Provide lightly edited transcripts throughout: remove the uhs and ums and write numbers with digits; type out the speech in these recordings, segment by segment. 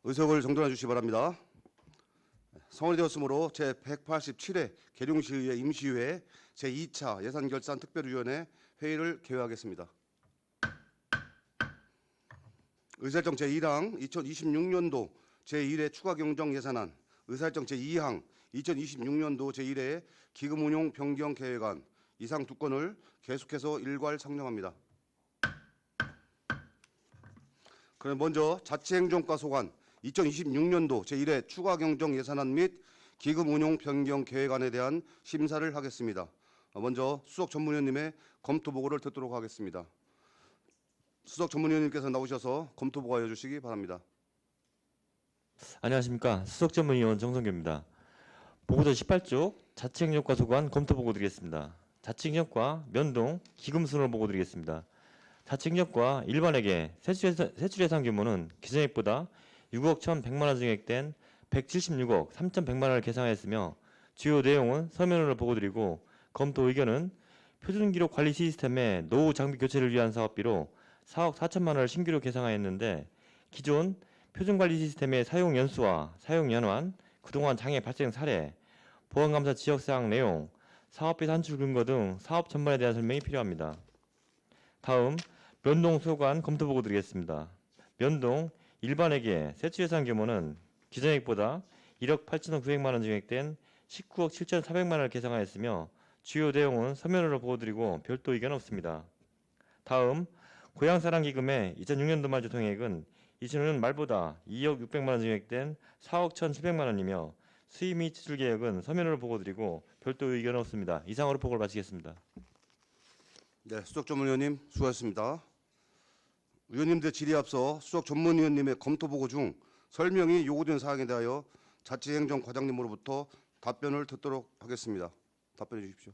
의석을 정돈해 주시기 바랍니다. 성원이 되었으므로 제187회 계룡시의회 임시회 제2차 예산결산특별위원회 회의를 개회하겠습니다. 의사일정 제1항 2026년도 제1회 추가경정 예산안, 의사일정 제2항 2026년도 제1회 기금운용 변경 계획안 이상 두 건을 계속해서 일괄 상정합니다. 그럼 먼저 자치행정과 소관 2026년도 제1회 추가경정 예산안 및 기금운용 변경 계획안에 대한 심사를 하겠습니다. 먼저 수석 전문위원님의 검토 보고를 듣도록 하겠습니다. 수석 전문위원님께서 나오셔서 검토 보고해 주시기 바랍니다. 안녕하십니까. 수석전문위원 정성규입니다. 보고서 18쪽 자치행정과 소관 검토 보고 드리겠습니다. 자치행정과 면동 기금순으로 보고 드리겠습니다. 자치행정과 일반에게 세출예산 규모는 기존액보다 6억 1,100만원 증액된 176억 3,100만원을 계상하였으며 주요 내용은 서면으로 보고 드리고 검토 의견은 표준기록 관리 시스템의 노후 장비 교체를 위한 사업비로 4억 4천만원을 신규로 계상하였는데 기존 표준관리 시스템의 사용 연수와 사용 연환, 그동안 장애 발생 사례, 보안감사 지역사항 내용, 사업비 산출 근거 등 사업 전반에 대한 설명이 필요합니다. 다음 면동 소관 검토 보고 드리겠습니다. 면동 일반에게 세출예산 규모는 기존액보다 1억 8,900만원 증액된 19억 7,400만원을 계상하였으며 주요 내용은 서면으로 보고 드리고 별도 의견 없습니다. 다음 고향사랑기금의 2006년도 말 조성액은 2005년 말보다 2억 600만원 증액된 4억 1,700만원이며 수입 및 지출 계획은 서면으로 보고 드리고 별도 의견 없습니다. 이상으로 보고를 마치겠습니다. 네, 수석 전문위원님 수고하셨습니다. 위원님들 질의에 앞서 수석 전문위원님의 검토 보고 중 설명이 요구된 사항에 대하여 자치행정과장님으로부터 답변을 듣도록 하겠습니다. 답변해 주십시오.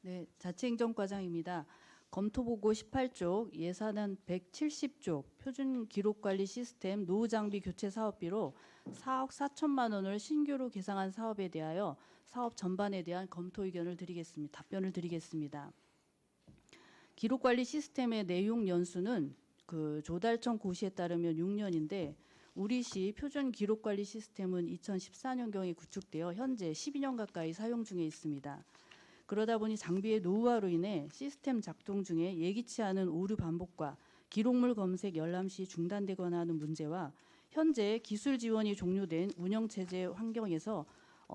네, 자치행정과장입니다. 검토보고 18쪽 예산안 170조 표준기록관리 시스템 노후장비 교체 사업비로 4억 4천만 원을 신규로 계상한 사업에 대하여 사업 전반에 대한 검토 의견을 드리겠습니다. 답변을 드리겠습니다. 기록관리 시스템의 내용 연수는 조달청 고시에 따르면 6년인데 우리시 표준기록관리 시스템은 2014년경에 구축되어 현재 12년 가까이 사용 중에 있습니다. 그러다 보니 장비의 노후화로 인해 시스템 작동 중에 예기치 않은 오류 반복과 기록물 검색 열람 시 중단되거나 하는 문제와 현재 기술 지원이 종료된 운영체제 환경에서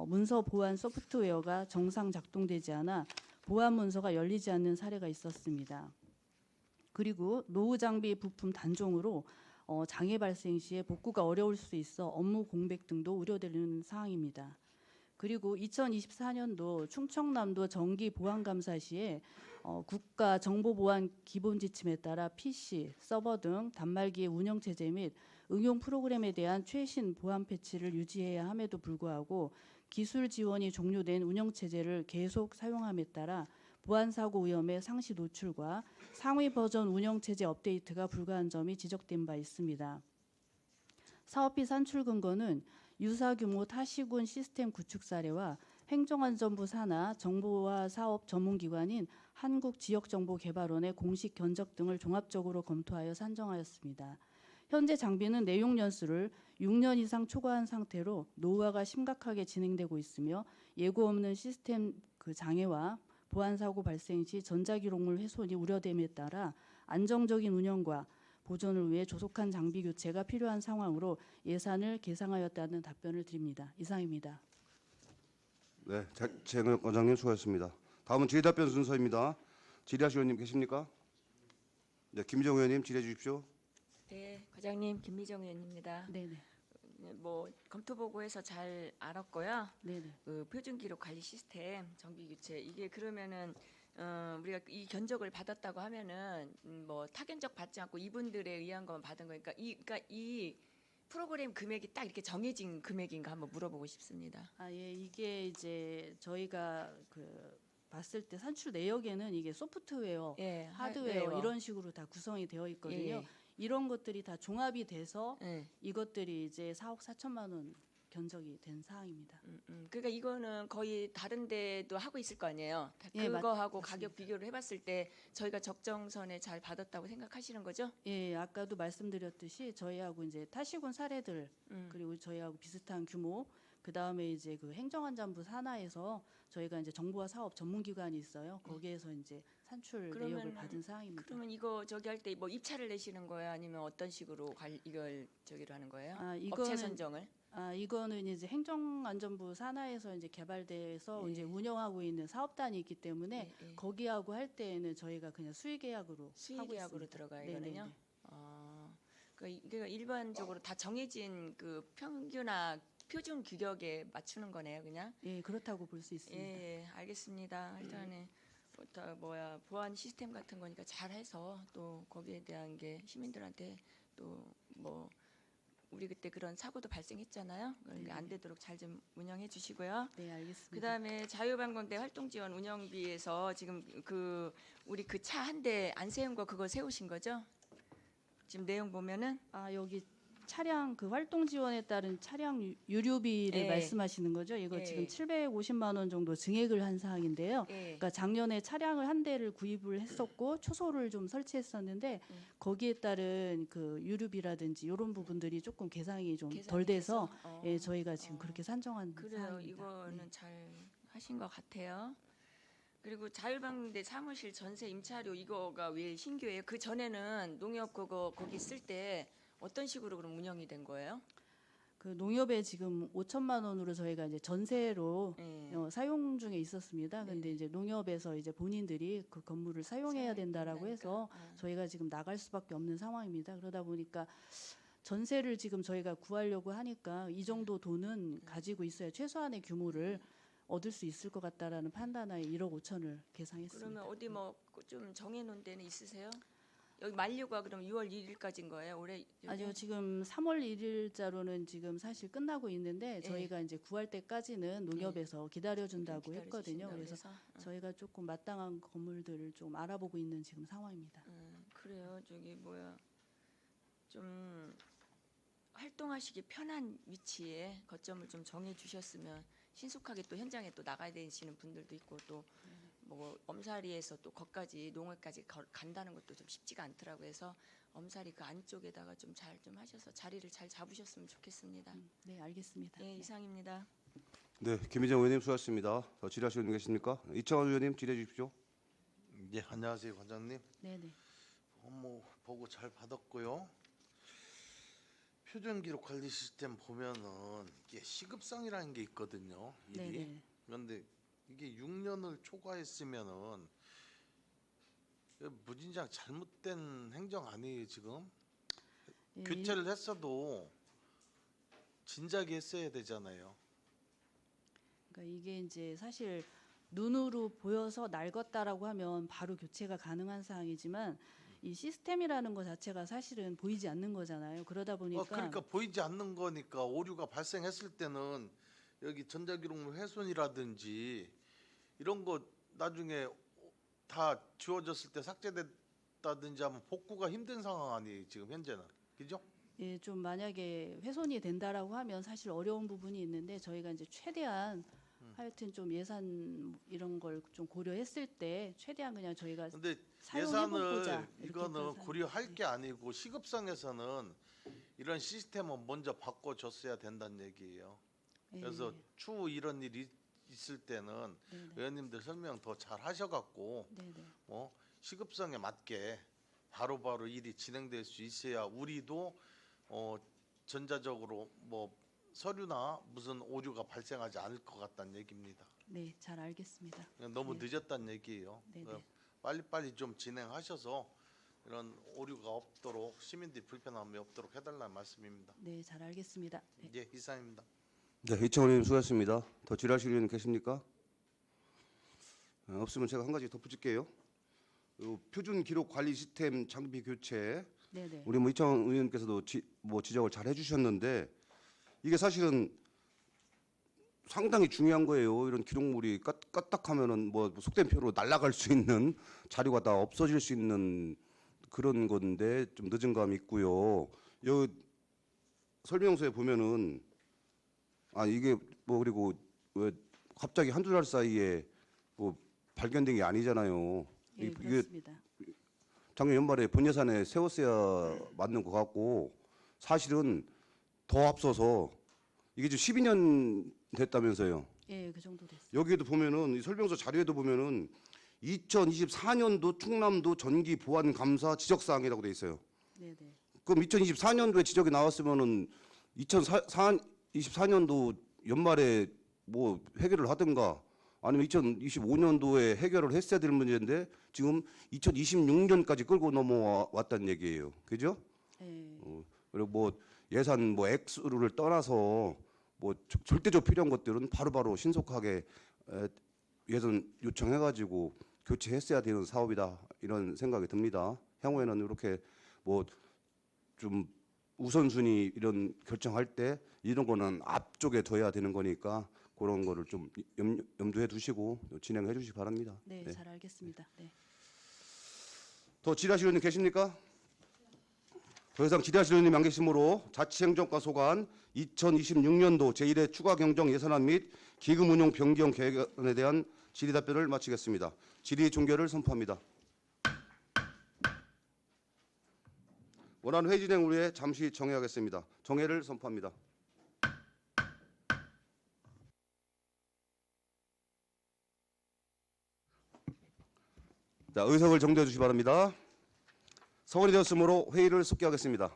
문서 보안 소프트웨어가 정상 작동되지 않아 보안 문서가 열리지 않는 사례가 있었습니다. 그리고 노후 장비 부품 단종으로 장애 발생 시에 복구가 어려울 수 있어 업무 공백 등도 우려되는 사항입니다. 그리고 2024년도 충청남도 정기 보안감사 시에 국가정보보안 기본지침에 따라 PC, 서버 등 단말기의 운영체제 및 응용 프로그램에 대한 최신 보안 패치를 유지해야 함에도 불구하고 기술 지원이 종료된 운영체제를 계속 사용함에 따라 보안사고 위험의 상시 노출과 상위 버전 운영체제 업데이트가 불가한 점이 지적된 바 있습니다. 사업비 산출 근거는 유사 규모 타시군 시스템 구축 사례와 행정안전부 산하 정보화 사업 전문기관인 한국지역정보개발원의 공식 견적 등을 종합적으로 검토하여 산정하였습니다. 현재 장비는 내용 연수를 6년 이상 초과한 상태로 노후화가 심각하게 진행되고 있으며 예고 없는 시스템 장애와 보안사고 발생 시 전자기록물 훼손이 우려됨에 따라 안정적인 운영과 보존을 위해 조속한 장비 교체가 필요한 상황으로 예산을 계상하였다는 답변을 드립니다. 이상입니다. 네, 자치행정과장님 수고하셨습니다. 다음은 질의답변 순서입니다. 질의하실 의원님 계십니까? 네, 김미정 의원님 질의해 주십시오. 네, 과장님 김미정 의원입니다. 네네. 검토 보고에서 잘 알았고요. 네네. 표준 기록 관리 시스템 정비 교체 이게 그러면은 우리가 이 견적을 받았다고 하면은 타견적 받지 않고 이분들에 의한 것만 받은 거니까 그러니까 이 프로그램 금액이 딱 이렇게 정해진 금액인가 한번 물어보고 싶습니다. 예, 이게 이제 저희가 봤을 때 산출 내역에는 이게 소프트웨어, 예, 하드웨어 이런 식으로 다 구성이 되어 있거든요. 예. 이런 것들이 다 종합이 돼서 예. 이것들이 이제 4억 4천만 원 견적이 된 사항입니다. 그러니까 이거는 거의 다른 데도 하고 있을 거 아니에요. 예, 그거하고 맞습니다. 가격 비교를 해봤을 때 저희가 적정선에 잘 받았다고 생각하시는 거죠? 예, 아까도 말씀드렸듯이 저희하고 이제 타시군 사례들 그리고 저희하고 비슷한 규모 그 다음에 이제 그 행정안전부 산하에서 저희가 이제 정보화 사업 전문기관이 있어요. 거기에서 이제 산출 내역을 그러면- 받은 사항입니다. 그러면 이거 저기 할 때 뭐 입찰을 내시는 거예요? 아니면 어떤 식으로 이걸 저기를 하는 거예요? 아, 업체 선정을? 이거는 이제 행정안전부 산하에서 이제 개발돼서 예. 이제 운영하고 있는 사업단이 있기 때문에 예, 예. 거기하고 할 때에는 저희가 그냥 수의계약으로 수의계약으로 있습니다. 들어가거든요. 네네네. 그러니까 일반적으로 다 정해진 그 평균화 표준 규격에 맞추는 거네요, 그냥. 예, 그렇다고 볼 수 있습니다. 예, 알겠습니다. 일단은 보안 시스템 같은 거니까 잘해서 또 거기에 대한 게 시민들한테 또 뭐 우리 그때 그런 사고도 발생했잖아요. 그러니까 안 되도록 잘 좀 운영해 주시고요. 네, 알겠습니다. 그다음에 자유방광대 활동지원 운영비에서 지금 그 우리 그 차 한 대 안 세운 거 그거 세우신 거죠? 지금 내용 보면은 여기 차량 그 활동 지원에 따른 차량 유류비를 예. 말씀하시는 거죠? 이거 예. 지금 750만 원 정도 증액을 한 사항인데요. 예. 그러니까 작년에 차량을 한 대를 구입을 했었고 초소를 좀 설치했었는데 거기에 따른 그 유류비라든지 이런 부분들이 조금 계산이 좀 덜 돼서 예, 저희가 지금 그렇게 산정한 그래요. 사항입니다. 이거는 네. 잘 하신 것 같아요. 그리고 자율방대 사무실 전세 임차료 이거가 왜 신규예요? 그 전에는 농협 그거 거기 쓸 때 어떤 식으로 그럼 운영이 된 거예요? 그 농협에 지금 5천만 원으로 저희가 이제 전세로 예. 사용 중에 있었습니다. 근데 이제 농협에서 이제 본인들이 그 건물을 사용해야 된다라고 해서 저희가 지금 나갈 수밖에 없는 상황입니다. 그러다 보니까 전세를 지금 저희가 구하려고 하니까 이 정도 돈은 가지고 있어야 최소한의 규모를 얻을 수 있을 것 같다라는 판단하에 1억 5천을 계상했습니다. 그러면 어디 뭐 좀 정해놓은 데는 있으세요? 여기 만료가 그럼 6월 1일까지인 거예요? 올해? 아니요, 지금 3월 1일자로는 지금 사실 끝나고 있는데 저희가 이제 구할 때까지는 농협에서 기다려준다고 했거든요. 그래서 저희가 조금 마땅한 건물들을 좀 알아보고 있는 지금 상황입니다. 그래요. 저기 뭐야 좀 활동하시기 편한 위치에 거점을 좀 정해 주셨으면 신속하게 또 현장에 또 나가야 되시는 분들도 있고 또 뭐 엄사리에서 또 거기까지 농업까지 간다는 것도 좀 쉽지가 않더라고요. 해서 엄사리 그 안쪽에다가 좀 잘 좀 하셔서 자리를 잘 잡으셨으면 좋겠습니다. 네, 알겠습니다. 예, 이상입니다. 네, 김희정 의원님 수고하셨습니다. 더 질의하실 분 계십니까? 이창원 의원님 질의해 주십시오. 예, 안녕하세요, 관장님. 네네. 업무 보고 잘 받았고요. 표준 기록 관리 시스템 보면은 이게 시급성이라는 게 있거든요. 일이. 네네. 그런데 이게 6년을 초과했으면은 무진장 잘못된 행정 아니에요 지금? 예, 교체를 했어도 진작에 했어야 되잖아요. 그러니까 이게 이제 사실 눈으로 보여서 낡았다라고 하면 바로 교체가 가능한 사항이지만 이 시스템이라는 것 자체가 사실은 보이지 않는 거잖아요. 그러다 보니까 그러니까 보이지 않는 거니까 오류가 발생했을 때는 여기 전자기록물 훼손이라든지 이런 거 나중에 다 지워졌을 때 삭제됐다든지 하면 복구가 힘든 상황 아니에요 지금 현재는, 그죠? 예, 좀 만약에 훼손이 된다라고 하면 사실 어려운 부분이 있는데 저희가 이제 최대한 하여튼 좀 예산 이런 걸 좀 고려했을 때 최대한 그냥 저희가 근데 사용해보고자 예산을 이렇게 이거는 해서 고려할 게 아니고 시급성에서는 이런 시스템은 먼저 바꿔줬어야 된다는 얘기예요. 예, 그래서 추후 이런 일이 있을 때는 네네. 의원님들 설명 더 잘 하셔갖고 네네. 시급성에 맞게 바로바로 일이 진행될 수 있어야 우리도 전자적으로 뭐 서류나 무슨 오류가 발생하지 않을 것 같다는 얘기입니다. 네, 잘 알겠습니다. 너무 네. 늦었다는 얘기예요. 네네. 빨리빨리 좀 진행하셔서 이런 오류가 없도록 시민들이 불편함이 없도록 해달라는 말씀입니다. 네, 잘 알겠습니다. 네. 예, 이상입니다. 네, 이창원 의원님 수고하셨습니다. 더 질의하실 의원 계십니까? 없으면 제가 한 가지 덧붙일게요. 요 표준 기록 관리 시스템 장비 교체 네네. 우리 뭐 이창원 의원님께서도 지적을 잘 해주셨는데 이게 사실은 상당히 중요한 거예요. 이런 기록물이 까딱하면은 뭐 속된 표로 날아갈 수 있는 자료가 다 없어질 수 있는 그런 건데 좀 늦은 감이 있고요. 요 설명서에 보면은 아 이게 뭐 그리고 왜 갑자기 한두 달 사이에 뭐 발견된 게 아니잖아요. 예, 이게 그렇습니다. 작년 연말에 본 예산에 세웠어야 맞는 것 같고 사실은 더 앞서서 이게 지금 12년 됐다면서요. 예, 그 정도 됐습니다. 여기에도 보면은 이 설명서 자료에도 보면은 2024년도 충남도 전기 보안 감사 지적 사항이라고 돼 있어요. 네, 네. 그럼 2024년도에 지적이 나왔으면은 2024년도 연말에 뭐 해결을 하든가 아니면 2025년도에 해결을 했어야 될 문제인데 지금 2026년까지 끌고 넘어왔다는 얘기예요. 그죠? 예. 그리고 뭐 예산 뭐 액수를 떠나서 뭐 절대적 필요한 것들은 바로바로 신속하게 예산 요청해가지고 교체했어야 되는 사업이다 이런 생각이 듭니다. 향후에는 이렇게 뭐 좀 우선순위 이런 결정할 때 이런 거는 앞쪽에 둬야 되는 거니까 그런 거를 좀 염두에 두시고 진행해 주시기 바랍니다. 네, 네. 잘 알겠습니다. 네. 더 질의하실 의원님 계십니까? 더 이상 질의하실 의원님 안 계시므로 자치행정과 소관 2026년도 제1회 추가 경정 예산안 및 기금 운용 변경 계획안에 대한 질의 답변을 마치겠습니다. 질의 종결을 선포합니다. 원하는 회의 진행 후에 잠시 정회하겠습니다. 정회를 선포합니다. 자, 의석을 정지해 주시기 바랍니다. 서울이 되었으므로 회의를 속기하겠습니다.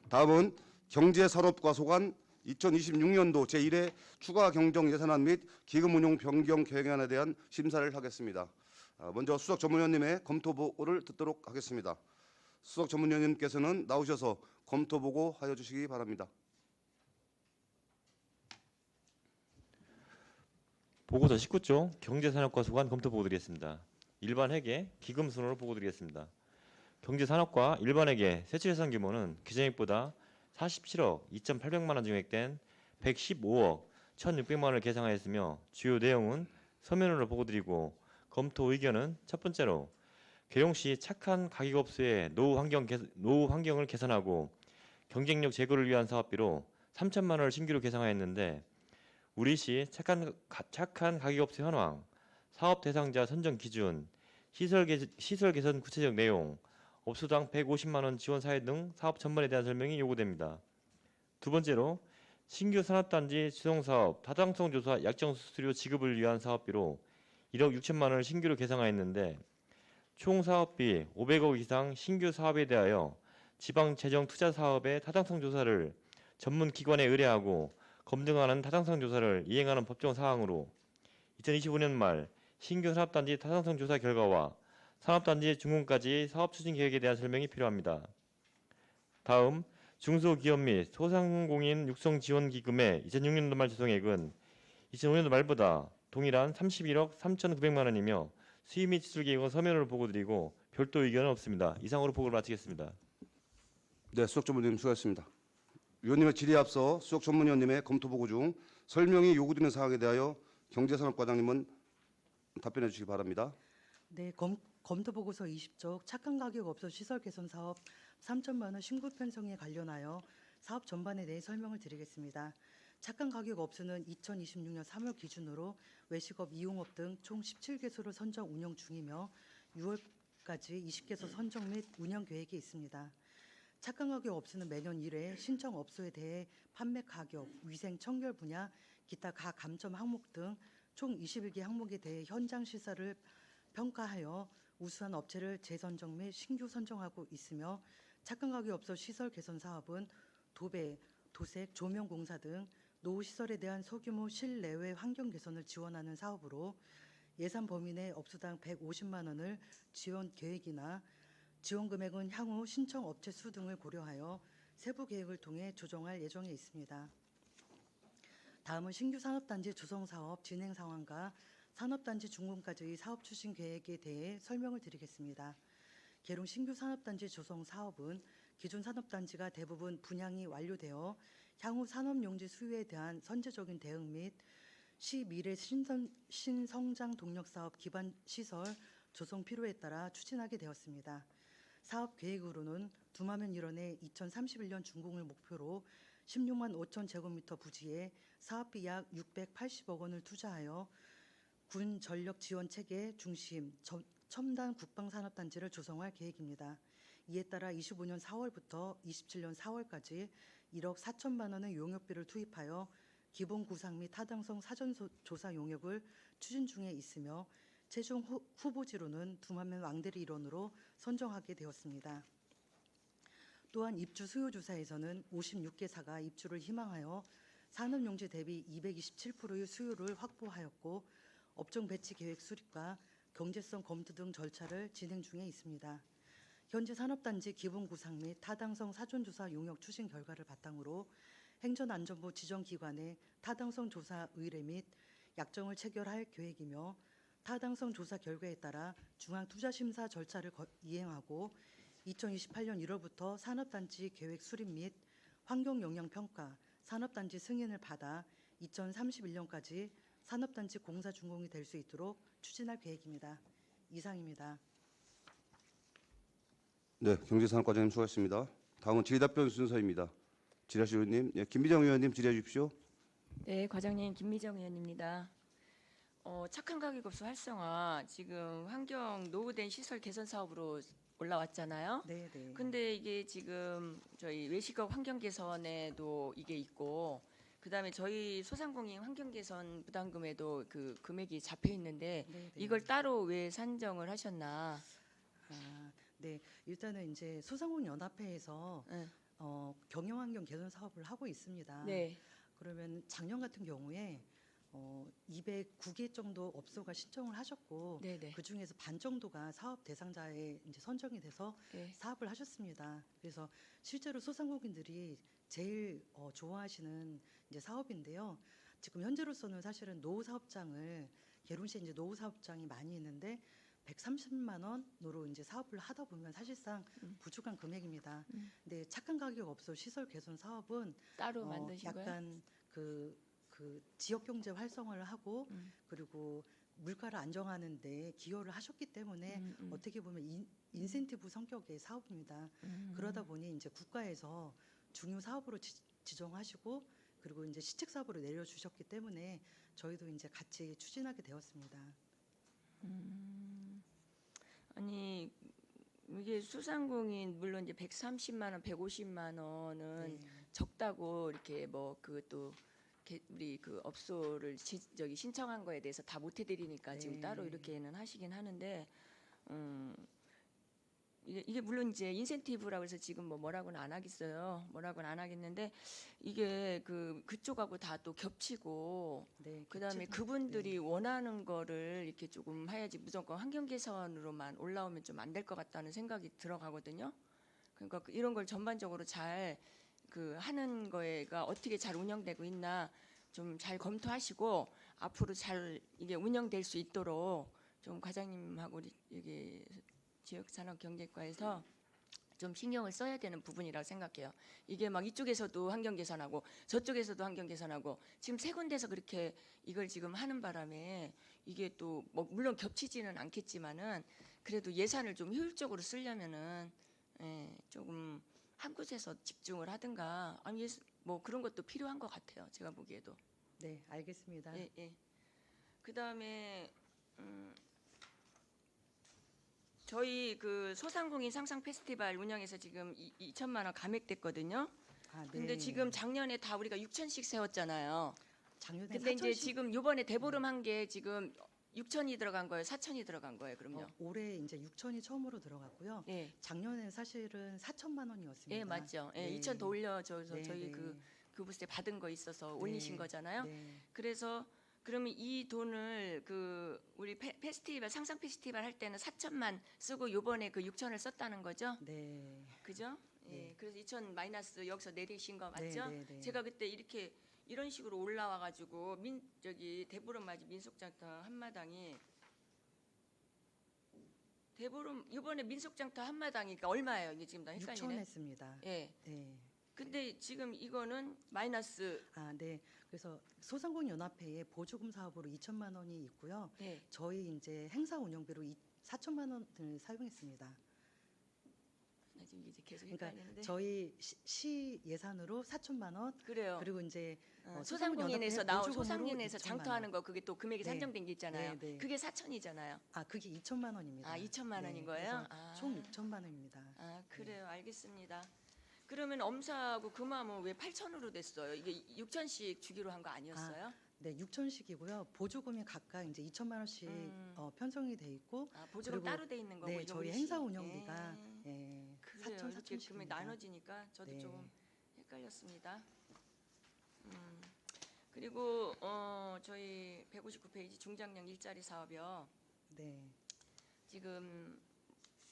다음은 경제산업과 소관 2026년도 제1회 추가 경정 예산안 및 기금 운용 변경 계획안에 대한 심사를 하겠습니다. 먼저 수석 전문위원님의 검토 보고를 듣도록 하겠습니다. 수석 전문위원님께서는 나오셔서 검토 보고 하여 주시기 바랍니다. 보고서 19쪽 경제산업과 소관 검토 보고 드리겠습니다. 일반 회계 기금 순으로 보고 드리겠습니다. 경제산업과 일반 회계 세출 예산 규모는 기정액보다 47억 2,800만 원 증액된 115억 1,600만 원을 계상하였으며 주요 내용은 서면으로 보고 드리고 검토 의견은 첫 번째로 개용 시 착한 가격업소의 노후 환경을 개선하고 경쟁력 제고를 위한 사업비로 3천만 원을 신규로 계상하였는데 우리시 착한 가격업소 현황, 사업 대상자 선정 기준, 시설 개선 구체적 내용, 업소당 150만 원 지원 사례 등 사업 전반에 대한 설명이 요구됩니다. 두 번째로 신규 산업단지 주성사업 타당성 조사 약정 수수료 지급을 위한 사업비로 1억 6천만 원을 신규로 계상하였는데 총 사업비 500억 이상 신규 사업에 대하여 지방재정투자사업의 타당성 조사를 전문 기관에 의뢰하고 검증하는 타당성 조사를 이행하는 법정 사항으로 2025년 말 신규 산업단지 타당성 조사 결과와 산업단지 준공까지 사업 추진 계획에 대한 설명이 필요합니다. 다음 중소기업 및 소상공인 육성 지원 기금의 2006년도 말 조성액은 2005년도 말보다 동일한 31억 3,900만 원이며 수입 및 지출 계획은 서면으로 보고드리고 별도 의견은 없습니다. 이상으로 보고를 마치겠습니다. 네, 수석 전문위원님 수고하셨습니다. 위원님의 질의에 앞서 수석 전문위원님의 검토 보고 중 설명이 요구되는 사항에 대하여 경제산업과장님은 답변해 주시기 바랍니다. 네, 검토 보고서 20쪽 착한 가격 업소 시설 개선 사업 3천만 원 신고 편성에 관련하여 사업 전반에 대해 설명을 드리겠습니다. 착한 가격 업소는 2026년 3월 기준으로 외식업, 이용업 등 총 17개소를 선정 운영 중이며 6월까지 20개소 선정 및 운영 계획이 있습니다. 착한 가격 업소는 매년 1회 신청 업소에 대해 판매 가격, 위생, 청결 분야, 기타 가 감점 항목 등 총 21개 항목에 대해 현장 실사를 평가하여 우수한 업체를 재선정 및 신규 선정하고 있으며 착한 가격 업소 시설 개선 사업은 도배, 도색, 조명 공사 등 노후 시설에 대한 소규모 실내외 환경 개선을 지원하는 사업으로 예산 범위 내 업소당 150만 원을 지원 계획이나 지원 금액은 향후 신청 업체 수 등을 고려하여 세부 계획을 통해 조정할 예정에 있습니다. 다음은 신규 산업단지 조성 사업 진행 상황과 산업단지 준공까지의 사업 추진 계획에 대해 설명을 드리겠습니다. 계룡 신규 산업단지 조성 사업은 기존 산업단지가 대부분 분양이 완료되어 향후 산업용지 수요에 대한 선제적인 대응 및 시미래 신성장 동력 사업 기반 시설 조성 필요에 따라 추진하게 되었습니다. 사업 계획으로는 두마면 일원의 2031년 준공을 목표로 16만 5천 제곱미터 부지에 사업비 약 680억 원을 투자하여 군 전력 지원 체계 중심 첨단 국방산업단지를 조성할 계획입니다. 이에 따라 25년 4월부터 27년 4월까지 1억 4천만 원의 용역비를 투입하여 기본 구상 및 타당성 사전 조사 용역을 추진 중에 있으며 최종 후보지로는 두만면 왕대리 일원으로 선정하게 되었습니다. 또한 입주 수요 조사에서는 56개사가 입주를 희망하여 산업용지 대비 227%의 수요를 확보하였고 업종 배치 계획 수립과 경제성 검토 등 절차를 진행 중에 있습니다. 현재 산업단지 기본 구상 및 타당성 사전조사 용역 추진 결과를 바탕으로 행정안전부 지정기관의 타당성 조사 의뢰 및 약정을 체결할 계획이며 타당성 조사 결과에 따라 중앙투자심사 절차를 이행하고 2028년 1월부터 산업단지 계획 수립 및 환경영향평가, 산업단지 승인을 받아 2031년까지 산업단지 공사 준공이 될 수 있도록 추진할 계획입니다. 이상입니다. 네, 경제산업과장님 수고하셨습니다. 다음은 질의답변 순서입니다. 지라시 의원님, 김미정 의원님 질의해 주십시오. 네, 과장님 김미정 의원입니다. 착한 가격업소 활성화 지금 환경 노후된 시설 개선 사업으로 올라왔잖아요. 네, 네. 근데 이게 지금 저희 외식업 환경 개선에도 이게 있고 그다음에 저희 소상공인 환경 개선 부담금에도 그 금액이 잡혀 있는데 네, 네. 이걸 따로 왜 산정을 하셨나? 네, 일단은 이제 소상공인 연합회에서 네. 경영환경 개선 사업을 하고 있습니다. 네. 그러면 작년 같은 경우에 209개 정도 업소가 신청을 하셨고 네, 네. 그 중에서 반 정도가 사업 대상자에 이제 선정이 돼서 네. 사업을 하셨습니다. 그래서 실제로 소상공인들이 제일 좋아하시는 이제 사업인데요. 지금 현재로서는 사실은 노후 사업장을 계룡시에 이제 노후 사업장이 많이 있는데 130만 원으로 이제 사업을 하다 보면 사실상 부족한 금액입니다. 근데 착한 가격 업소 시설 개선 사업은 따로 만드신 거예요? 약간 그 지역 경제 활성화를 하고 그리고 물가를 안정하는데 기여를 하셨기 때문에 어떻게 보면 인센티브 성격의 사업입니다. 그러다 보니 이제 국가에서 중요 사업으로 지정하시고 그리고 이제 시책 사업으로 내려주셨기 때문에 저희도 이제 같이 추진하게 되었습니다. 아니 이게 소상공인 물론 이제 130만 원, 150만 원은 네. 적다고 이렇게 뭐 그것도 우리 그 업소를 저기 신청한 거에 대해서 다 못 해드리니까 지금 네. 따로 이렇게는 하시긴 하는데 이게 물론 이제 인센티브라고 해서 지금 뭐라고는 안 하겠어요. 뭐라고는 안 하겠는데 이게 그쪽하고 다 또 겹치고 네, 그다음에 겹치고, 그분들이 원하는 거를 이렇게 조금 해야지 무조건 환경 개선으로만 올라오면 좀 안 될 것 같다는 생각이 들어가거든요. 그러니까 이런 걸 전반적으로 잘 하는 거가 어떻게 잘 운영되고 있나 좀 잘 검토하시고 앞으로 잘 이게 운영될 수 있도록 좀 과장님하고 이게 지역산업경제과에서 좀 신경을 써야 되는 부분이라고 생각해요. 이게 막 이쪽에서도 환경 개선하고 저쪽에서도 환경 개선하고 지금 세 군데서 그렇게 이걸 지금 하는 바람에 이게 또 뭐 물론 겹치지는 않겠지만은 그래도 예산을 좀 효율적으로 쓰려면은 조금 한 곳에서 집중을 하든가 아니 뭐 그런 것도 필요한 것 같아요. 제가 보기에도. 네, 알겠습니다. 예, 예. 그다음에 저희 소상공인 상상 페스티벌 운영해서 지금 2천만 원 감액됐거든요. 아, 네. 근데 지금 작년에 다 우리가 6천씩 세웠잖아요. 작년에 근데 이제 4천씩 지금 요번에 대보름 한 게 지금 6천이 들어간 거예요. 4천이 들어간 거예요. 그럼요. 올해 이제 6천이 처음으로 들어갔고요. 예. 작년에 사실은 4천만 원이었습니다. 예, 맞죠. 예, 네. 2천 더 올려줘서 네, 저희 네. 그 부스에 받은 거 있어서 올리신 네, 거잖아요. 네. 그래서 그러면 이 돈을 우리 페스티벌 상상 페스티벌 할 때는 4천만 쓰고 요번에 6천을 썼다는 거죠? 네. 그죠? 예. 네. 그래서 2천 마이너스 여기서 내리신 거 네, 맞죠? 네, 네. 제가 그때 이런 식으로 올라와 가지고 저기 대보름 맞이 민속장터 한마당이 대보름 이번에 민속장터 한마당이 그러니까 얼마예요? 이게 지금 나 6천 헷갈리네. 했습니다. 예. 네. 근데 지금 이거는 마이너스 아, 네. 그래서 소상공인 연합회에 보조금 사업으로 2천만 원이 있고요. 예. 저희 이제 행사 운영비로 4천만 원을 사용했습니다. 나 지금 이제 계속 그러니까 헷갈리는데. 저희 시 예산으로 4천만 원, 그래요. 그리고 이제 소상공인에서 소상공인연합회 나온 보조금으로 소상공인에서 2천만 장터하는 원. 거 그게 또 금액이 네. 산정된 게 있잖아요. 네, 네. 그게 4천이잖아요. 아, 그게 2천만 원입니다. 아, 2천만 원인 거예요? 그래서 아. 총 6천만 원입니다. 아 그래요, 알겠습니다. 그러면 엄사하고 금암은 왜 8천으로 됐어요? 이게 6천씩 주기로 한 거 아니었어요? 네, 6천씩이고요. 보조금이 각각 이제 2천만 원씩 편성이 돼 있고, 아 보조금 그리고 따로 돼 있는 거고 네, 이거 저희 우리 행사 시- 운영비가 예. 예, 그래요. 4천 이렇게 금액 4천씩입니다. 나눠지니까 저도 네. 조금 헷갈렸습니다. 그리고 저희 159페이지 중장년 일자리 사업이요. 네, 지금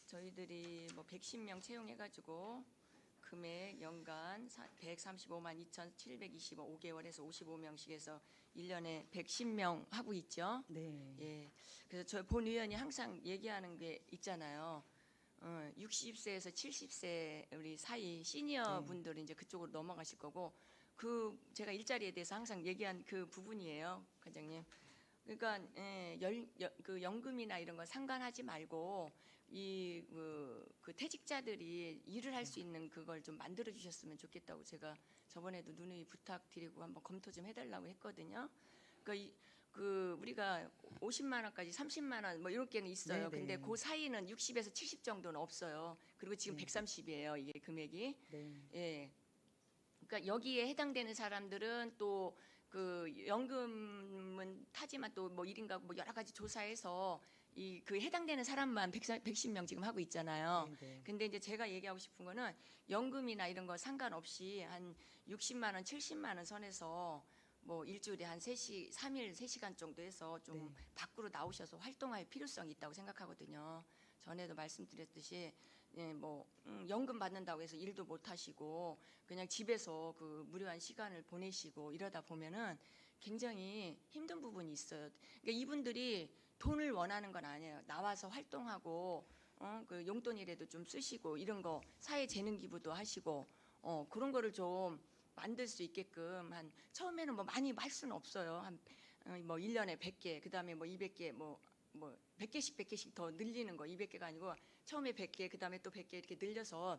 저희들이 뭐 110명 채용해가지고 금액 연간 135만 2,725개월에서 55명씩해서 1년에 110명 하고 있죠. 네, 예. 그래서 저희 본위원이 항상 얘기하는 게 있잖아요. 60세에서 70세 우리 사이 시니어 네. 분들은 이제 그쪽으로 넘어가실 거고 그 제가 일자리에 대해서 항상 얘기한 그 부분이에요, 과장님. 그러니까 그 연금이나 이런 거 상관하지 말고 그 퇴직자들이 일을 할 수 있는 그걸 좀 만들어 주셨으면 좋겠다고 제가 저번에도 누누이 부탁드리고 한번 검토 좀 해달라고 했거든요. 그러니까 그 우리가 50만 원까지 30만 원 뭐 이렇게는 있어요. 네, 네. 근데 그 사이는 60에서 70 정도는 없어요. 그리고 지금 네. 130이에요. 이게 금액이. 네, 예. 그러니까 여기에 해당되는 사람들은 또 그 연금은 타지만 또 뭐 1인 가구 뭐 여러 가지 조사해서 이 그 해당되는 사람만 110명 지금 하고 있잖아요. 네, 네. 근데 이제 제가 얘기하고 싶은 거는 연금이나 이런 거 상관없이 한 60만 원, 70만 원 선에서 뭐 일주일에 한 3시, 3일 3시간 정도 해서 좀 네. 밖으로 나오셔서 활동할 필요성이 있다고 생각하거든요. 전에도 말씀드렸듯이 예, 뭐 연금 받는다고 해서 일도 못 하시고 그냥 집에서 그 무료한 시간을 보내시고 이러다 보면은 굉장히 힘든 부분이 있어요. 그러니까 이분들이 돈을 원하는 건 아니에요. 나와서 활동하고 그 용돈이라도 좀 쓰시고 이런 거 사회 재능 기부도 하시고 그런 거를 좀 만들 수 있게끔 한 처음에는 뭐 많이 할 수는 없어요. 한 뭐 1년에 100개, 그다음에 뭐 200개 뭐 100개씩 더 늘리는 거 200개가 아니고 처음에 100개, 그다음에 또 100개 이렇게 늘려서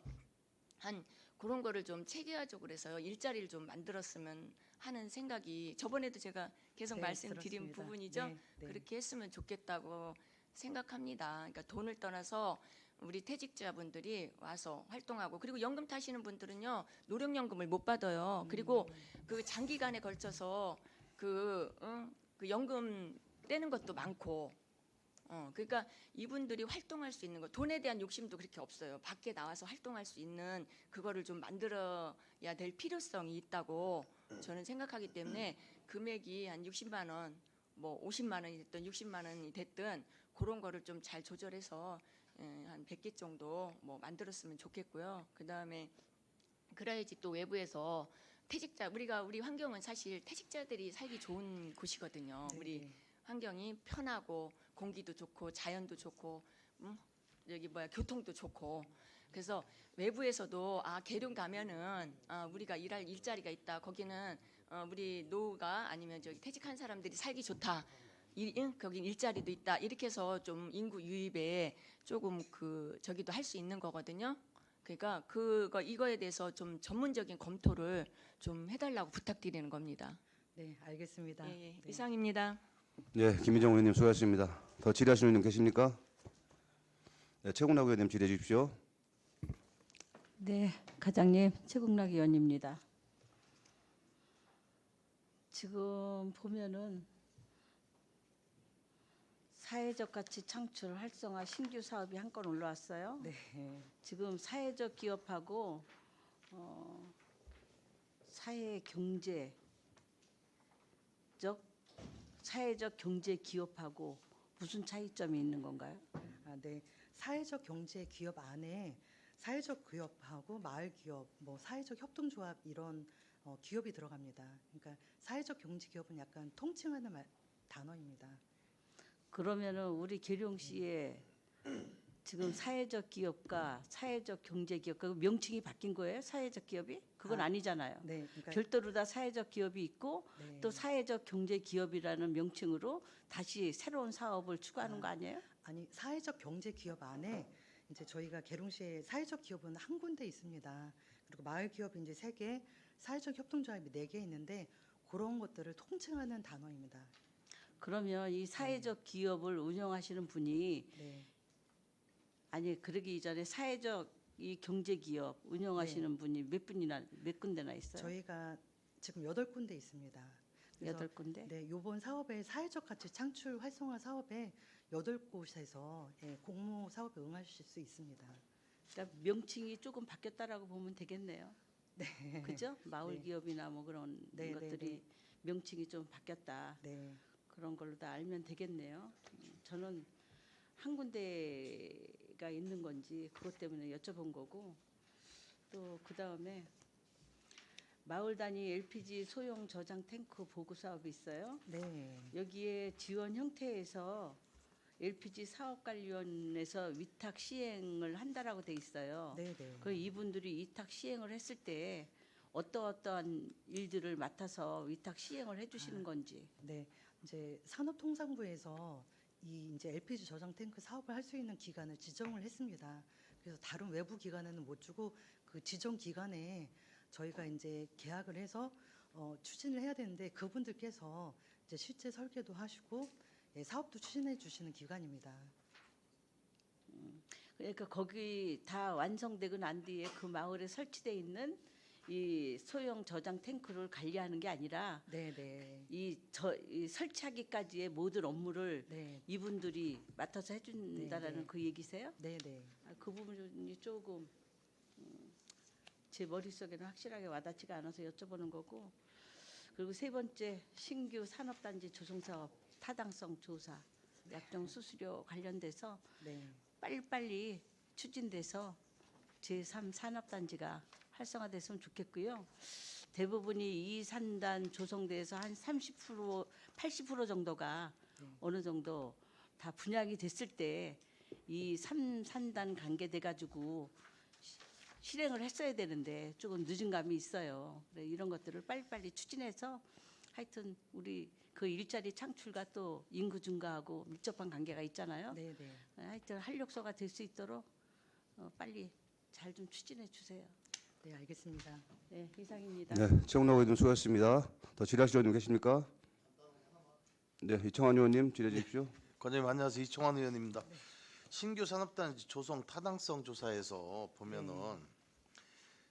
한 그런 거를 좀 체계화적으로 해서 일자리를 좀 만들었으면 하는 생각이 저번에도 제가 계속 네, 말씀드린 들었습니다. 부분이죠. 네, 네. 그렇게 했으면 좋겠다고 생각합니다. 그러니까 돈을 떠나서 우리 퇴직자분들이 와서 활동하고 그리고 연금 타시는 분들은요 노령연금을 못 받아요. 그리고 그 장기간에 걸쳐서 그 연금 떼는 것도 많고 그러니까 이분들이 활동할 수 있는 거 돈에 대한 욕심도 그렇게 없어요. 밖에 나와서 활동할 수 있는 그거를 좀 만들어야 될 필요성이 있다고 저는 생각하기 때문에 금액이 한 60만 원, 뭐 50만 원이 됐든 60만 원이 됐든 그런 거를 좀 잘 조절해서 한 100개 정도 뭐 만들었으면 좋겠고요. 그다음에 그래야지 또 외부에서 퇴직자 우리 환경은 사실 퇴직자들이 살기 좋은 곳이거든요. 네, 우리 네. 환경이 편하고 공기도 좋고 자연도 좋고 여기 교통도 좋고 그래서 외부에서도 계룡 가면은 우리가 일할 일자리가 있다. 거기는 우리 노후가 아니면 저기 퇴직한 사람들이 살기 좋다. 거긴 일자리도 있다. 이렇게 해서 좀 인구 유입에 조금 저기도 할 수 있는 거거든요. 그러니까 이거에 대해서 좀 전문적인 검토를 좀 해달라고 부탁드리는 겁니다. 네, 알겠습니다. 예, 네. 이상입니다. 네, 김민정 의원님 수고하셨습니다. 더 질의하시는 의원님 계십니까? 네, 최국락 의원님 질의해 주십시오. 네, 과장님 최국락 의원입니다. 지금 보면은 사회적 가치 창출 활성화 신규 사업이 한 건 올라왔어요. 네. 지금 사회적 기업하고 사회적 경제 기업하고 무슨 차이점이 있는 건가요? 네. 사회적 경제 기업 안에 사회적 기업하고 마을 기업, 뭐 사회적 협동조합 이런 기업이 들어갑니다. 그러니까 사회적 경제 기업은 약간 통칭하는 단어입니다. 그러면은 우리 계룡시에 지금 사회적 기업과 사회적 경제 기업 그 명칭이 바뀐 거예요? 사회적 기업이? 그건 아니잖아요. 네. 그러니까 별도로 다 사회적 기업이 있고 네. 또 사회적 경제 기업이라는 명칭으로 다시 새로운 사업을 추구하는 거 아니에요? 아니 사회적 경제 기업 안에 이제 저희가 계룡시에 사회적 기업은 한 군데 있습니다. 그리고 마을 기업이 이제 3개, 사회적 협동조합이 4개 있는데 그런 것들을 통칭하는 단어입니다. 그러면 이 사회적 기업을 운영하시는 분이 네. 아니 그러기 이전에 사회적 이 경제 기업 운영하시는 분이 몇 군데나 있어요? 저희가 지금 8군데 있습니다. 그래서 8군데? 네, 이번 사업에 사회적 가치 창출 활성화 사업에 8곳에서 공모 사업에 응하실 수 있습니다. 그러니까 명칭이 조금 바뀌었다라고 보면 되겠네요. 네. 그죠? 마을 네. 기업이나 뭐 그런 네, 것들이 네, 명칭이 좀 바뀌었다. 네. 그런 걸로 다 알면 되겠네요. 저는 한 군데가 있는 건지 그것 때문에 여쭤본 거고 또 그다음에 마을 단위 LPG 소형 저장 탱크 보급 사업이 있어요. 네. 여기에 지원 형태에서 LPG 사업관리원에서 위탁 시행을 한다라고 돼 있어요. 네, 네. 그 이분들이 위탁 시행을 했을 때 어떠한 일들을 맡아서 위탁 시행을 해주시는 건지. 네. 이제 산업통상부에서 이 이제 LPG 저장 탱크 사업을 할 수 있는 기간을 지정을 했습니다. 그래서 다른 외부 기관에는 못 주고 그 지정 기간에 저희가 이제 계약을 해서 추진을 해야 되는데 그분들께서 이제 실제 설계도 하시고 사업도 추진해 주시는 기관입니다. 그러니까 거기 다 완성되고 난 뒤에 그 마을에 설치돼 있는 이 소형 저장 탱크를 관리하는 게 아니라 네, 네. 이 설치하기까지의 모든 업무를 네. 이분들이 맡아서 해준다라는 네, 네. 그 얘기세요? 네, 네. 그 부분이 조금 제 머릿속에는 확실하게 와닿지가 않아서 여쭤보는 거고 그리고 세 번째 신규 산업단지 조성사업 타당성 조사 약정 수수료 관련돼서 네. 빨리빨리 추진돼서 제3 산업단지가 활성화됐으면 좋겠고요. 대부분이 이 산단 조성돼서 한 30%, 80% 정도가 어느 정도 다 분양이 됐을 때 이 3산단 관계돼 가지고 실행을 했어야 되는데 조금 늦은 감이 있어요. 그래 이런 것들을 빨리빨리 추진해서 하여튼 우리 그 일자리 창출과 또 인구 증가하고 밀접한 관계가 있잖아요. 네, 네. 하여튼 활력소가 될 수 있도록 빨리 잘 좀 추진해 주세요. 네, 알겠습니다. 네, 이상입니다. 네, 최홍락 의원님 수고하셨습니다. 더 질의하실 의원님 계십니까? 네, 이청환 의원님 질의해 주십시오. 관장님 안녕하세요. 이청환 의원입니다. 신규 산업단지 조성 타당성 조사에서 보면은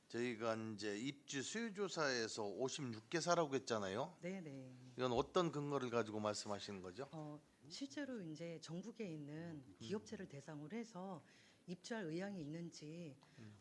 저희가 이제 입지 수요 조사에서 56개사라고 했잖아요. 네, 네. 이건 어떤 근거를 가지고 말씀하시는 거죠? 실제로 이제 전국에 있는 기업체를 대상으로 해서 입주할 의향이 있는지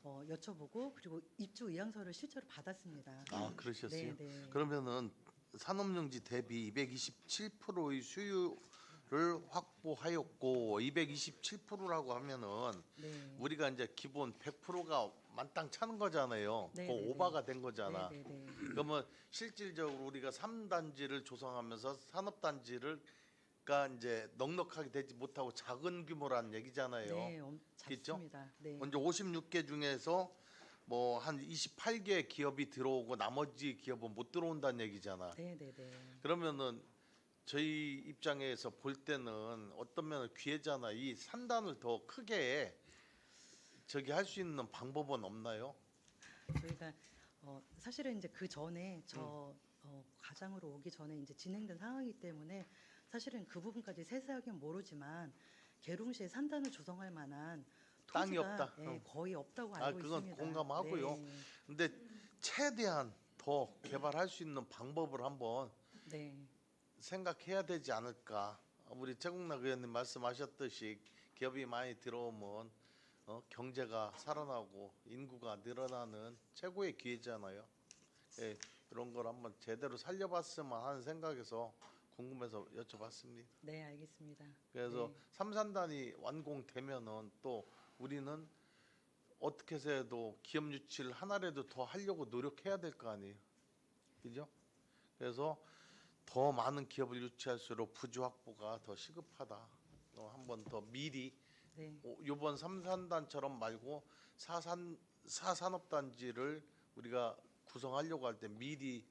여쭤보고 그리고 입주 의향서를 실제로 받았습니다. 아, 그러셨어요? 네, 네. 그러면은 산업용지 대비 227%의 수요를 확보하였고 227%라고 하면은 네. 우리가 이제 기본 100%가 만땅 차는 거잖아요. 네, 그 네, 네. 오버가 된 거잖아. 네, 네, 네. 그러면 실질적으로 우리가 3단지를 조성하면서 산업단지가 이제 넉넉하게 되지 못하고 작은 규모라는 얘기잖아요. 네, 그렇죠? 작습니다. 네. 먼저 56개 중에서 뭐 한 28개 기업이 들어오고 나머지 기업은 못 들어온다는 얘기잖아. 네, 네, 네. 그러면은 저희 입장에서 볼 때는 어떤 면은 기회잖아. 이 산단을 더 크게 저기 할 수 있는 방법은 없나요? 저희가 사실은 이제 그 전에 과장으로 오기 전에 이제 진행된 상황이기 때문에 사실은 그 부분까지 세세하게는 모르지만 계룡시에 산단을 조성할 만한 땅이 토지가 없다. 거의 없다고 알고 그건 있습니다. 공감하고요. 네, 근데 최대한 더 개발할 수 있는 방법을 한번 네, 생각해야 되지 않을까. 우리 최국락 의원님 말씀하셨듯이 기업이 많이 들어오면 경제가 살아나고 인구가 늘어나는 최고의 기회잖아요. 예, 이런 걸 한번 제대로 살려봤으면 하는 생각에서 궁금해서 여쭤봤습니다. 네, 알겠습니다. 그래서 네. 삼산단이 완공되면은 또 우리는 어떻게 해서도 기업 유치를 하나라도 더 하려고 노력해야 될 거 아니에요. 그죠? 그래서 더 많은 기업을 유치할수록 부지 확보가 더 시급하다. 한 번 더 미리 네. 이번 삼산단처럼 말고 사산업단지를 우리가 구성하려고 할 때 미리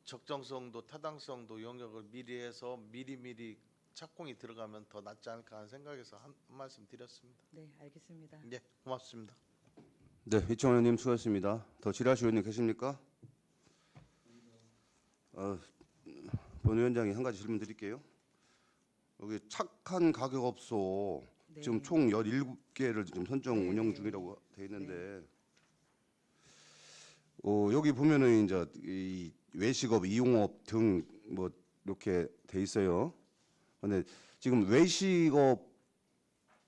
적정성도 타당성도 영역을 미리 해서 미리미리 착공이 들어가면 더 낫지 않을까 하는 생각에서 한 말씀 드렸습니다. 네, 알겠습니다. 네, 고맙습니다. 네, 이청원 의원님 수고하셨습니다. 더 질의하실 의원님 계십니까? 본 위원장이 한 가지 질문 드릴게요. 여기 착한 가격업소 네. 지금 총 17개를 지금 선정 네, 운영 네. 중이라고 돼 있는데 여기 보면은 이제 이 외식업, 이용업 등 뭐 이렇게 돼 있어요. 근데 지금 외식업이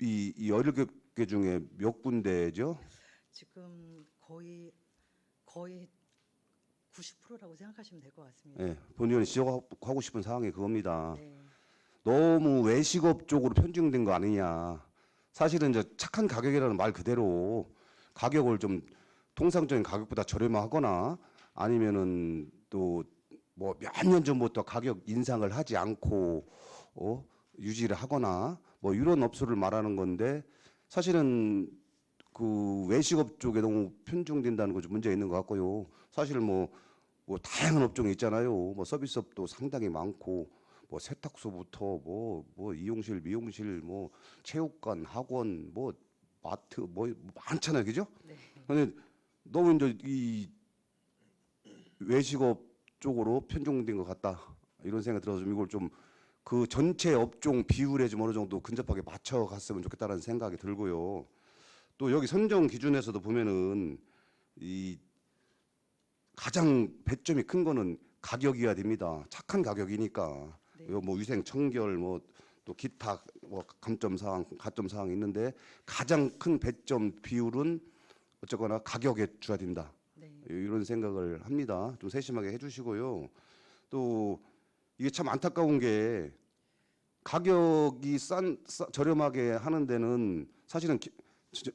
이 17개 중에 몇 군데죠? 지금 거의 90%라고 생각하시면 될 것 같습니다. 네, 본 의원이 지적하고 싶은 사항이 그겁니다. 네. 너무 외식업 쪽으로 편중된 거 아니냐. 사실은 이제 착한 가격이라는 말 그대로 가격을 좀 통상적인 가격보다 저렴하거나 아니면은 또 뭐 몇 년 전부터 가격 인상을 하지 않고 유지를 하거나 뭐 이런 업소를 말하는 건데 사실은 그 외식업 쪽에 너무 편중된다는 거 좀 문제가 있는 것 같고요. 사실 뭐 다양한 업종이 있잖아요. 뭐 서비스업도 상당히 많고 뭐 세탁소부터 뭐 이용실, 미용실, 뭐 체육관, 학원, 뭐 마트 뭐 많잖아요, 그죠? 네. 근데 너무 이제 이 외식업 쪽으로 편중된 것 같다 이런 생각이 들어서 좀 이걸 좀 그 전체 업종 비율에 좀 어느 정도 근접하게 맞춰갔으면 좋겠다는 생각이 들고요. 또 여기 선정 기준에서도 보면은 이 가장 배점이 큰 거는 가격이어야 됩니다. 착한 가격이니까. 네. 이거 뭐 위생 청결 뭐 또 기타 뭐 감점 사항, 가점 사항이 있는데 가장 큰 배점 비율은 어쨌거나 가격에 줘야 된다. 네. 이런 생각을 합니다. 좀 세심하게 해주시고요. 또 이게 참 안타까운 게 가격이 저렴하게 하는 데는 사실은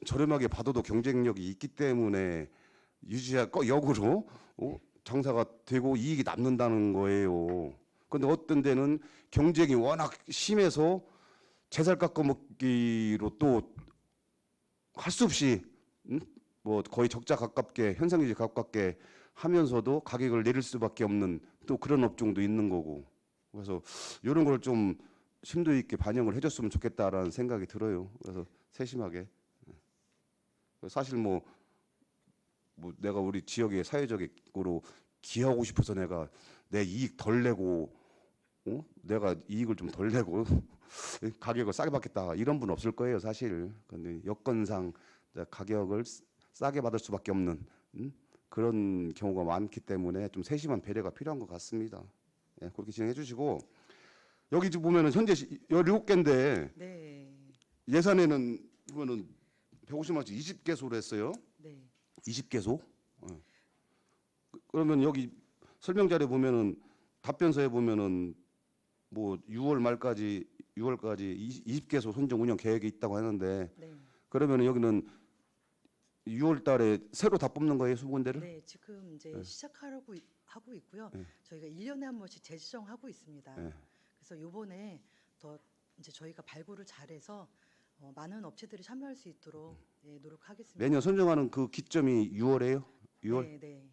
저렴하게 받아도 경쟁력이 있기 때문에 역으로 장사가 되고 이익이 남는다는 거예요. 그런데 어떤 데는 경쟁이 워낙 심해서 제살 깎아먹기로 또 할 수 없이 뭐 거의 적자 가깝게 현상유지 가깝게 하면서도 가격을 내릴 수밖에 없는 또 그런 업종도 있는 거고 그래서 이런 걸 좀 심도 있게 반영을 해줬으면 좋겠다라는 생각이 들어요. 그래서 세심하게 사실 뭐 내가 우리 지역의 사회적으로 기여하고 싶어서 내가 내 이익 덜 내고 내가 이익을 좀 덜 내고 가격을 싸게 받겠다 이런 분 없을 거예요 사실. 근데 여건상 가격을 싸게 받을 수밖에 없는 그런 경우가 많기 때문에 좀 세심한 배려가 필요한 것 같습니다. 예, 그렇게 진행해 주시고 여기 지금 보면은 현재 17개인데 네. 예산에는 보면은 150만 원씩 20개소로 했어요. 네. 20개소. 그러면 여기 설명 자료 보면은 답변서에 보면은 뭐 6월까지 20개소 선정 운영 계획이 있다고 하는데 네. 그러면은 여기는 6월 달에 새로 다 뽑는 거예요, 수군대를? 네, 지금 이제 네. 시작하고 하고 있고요. 네. 저희가 1년에 한 번씩 재지정하고 있습니다. 네. 그래서 요번에 더 이제 저희가 발굴을 잘해서 많은 업체들이 참여할 수 있도록 예, 노력하겠습니다. 매년 선정하는 그 기점이 6월에요? 6월? 네, 네.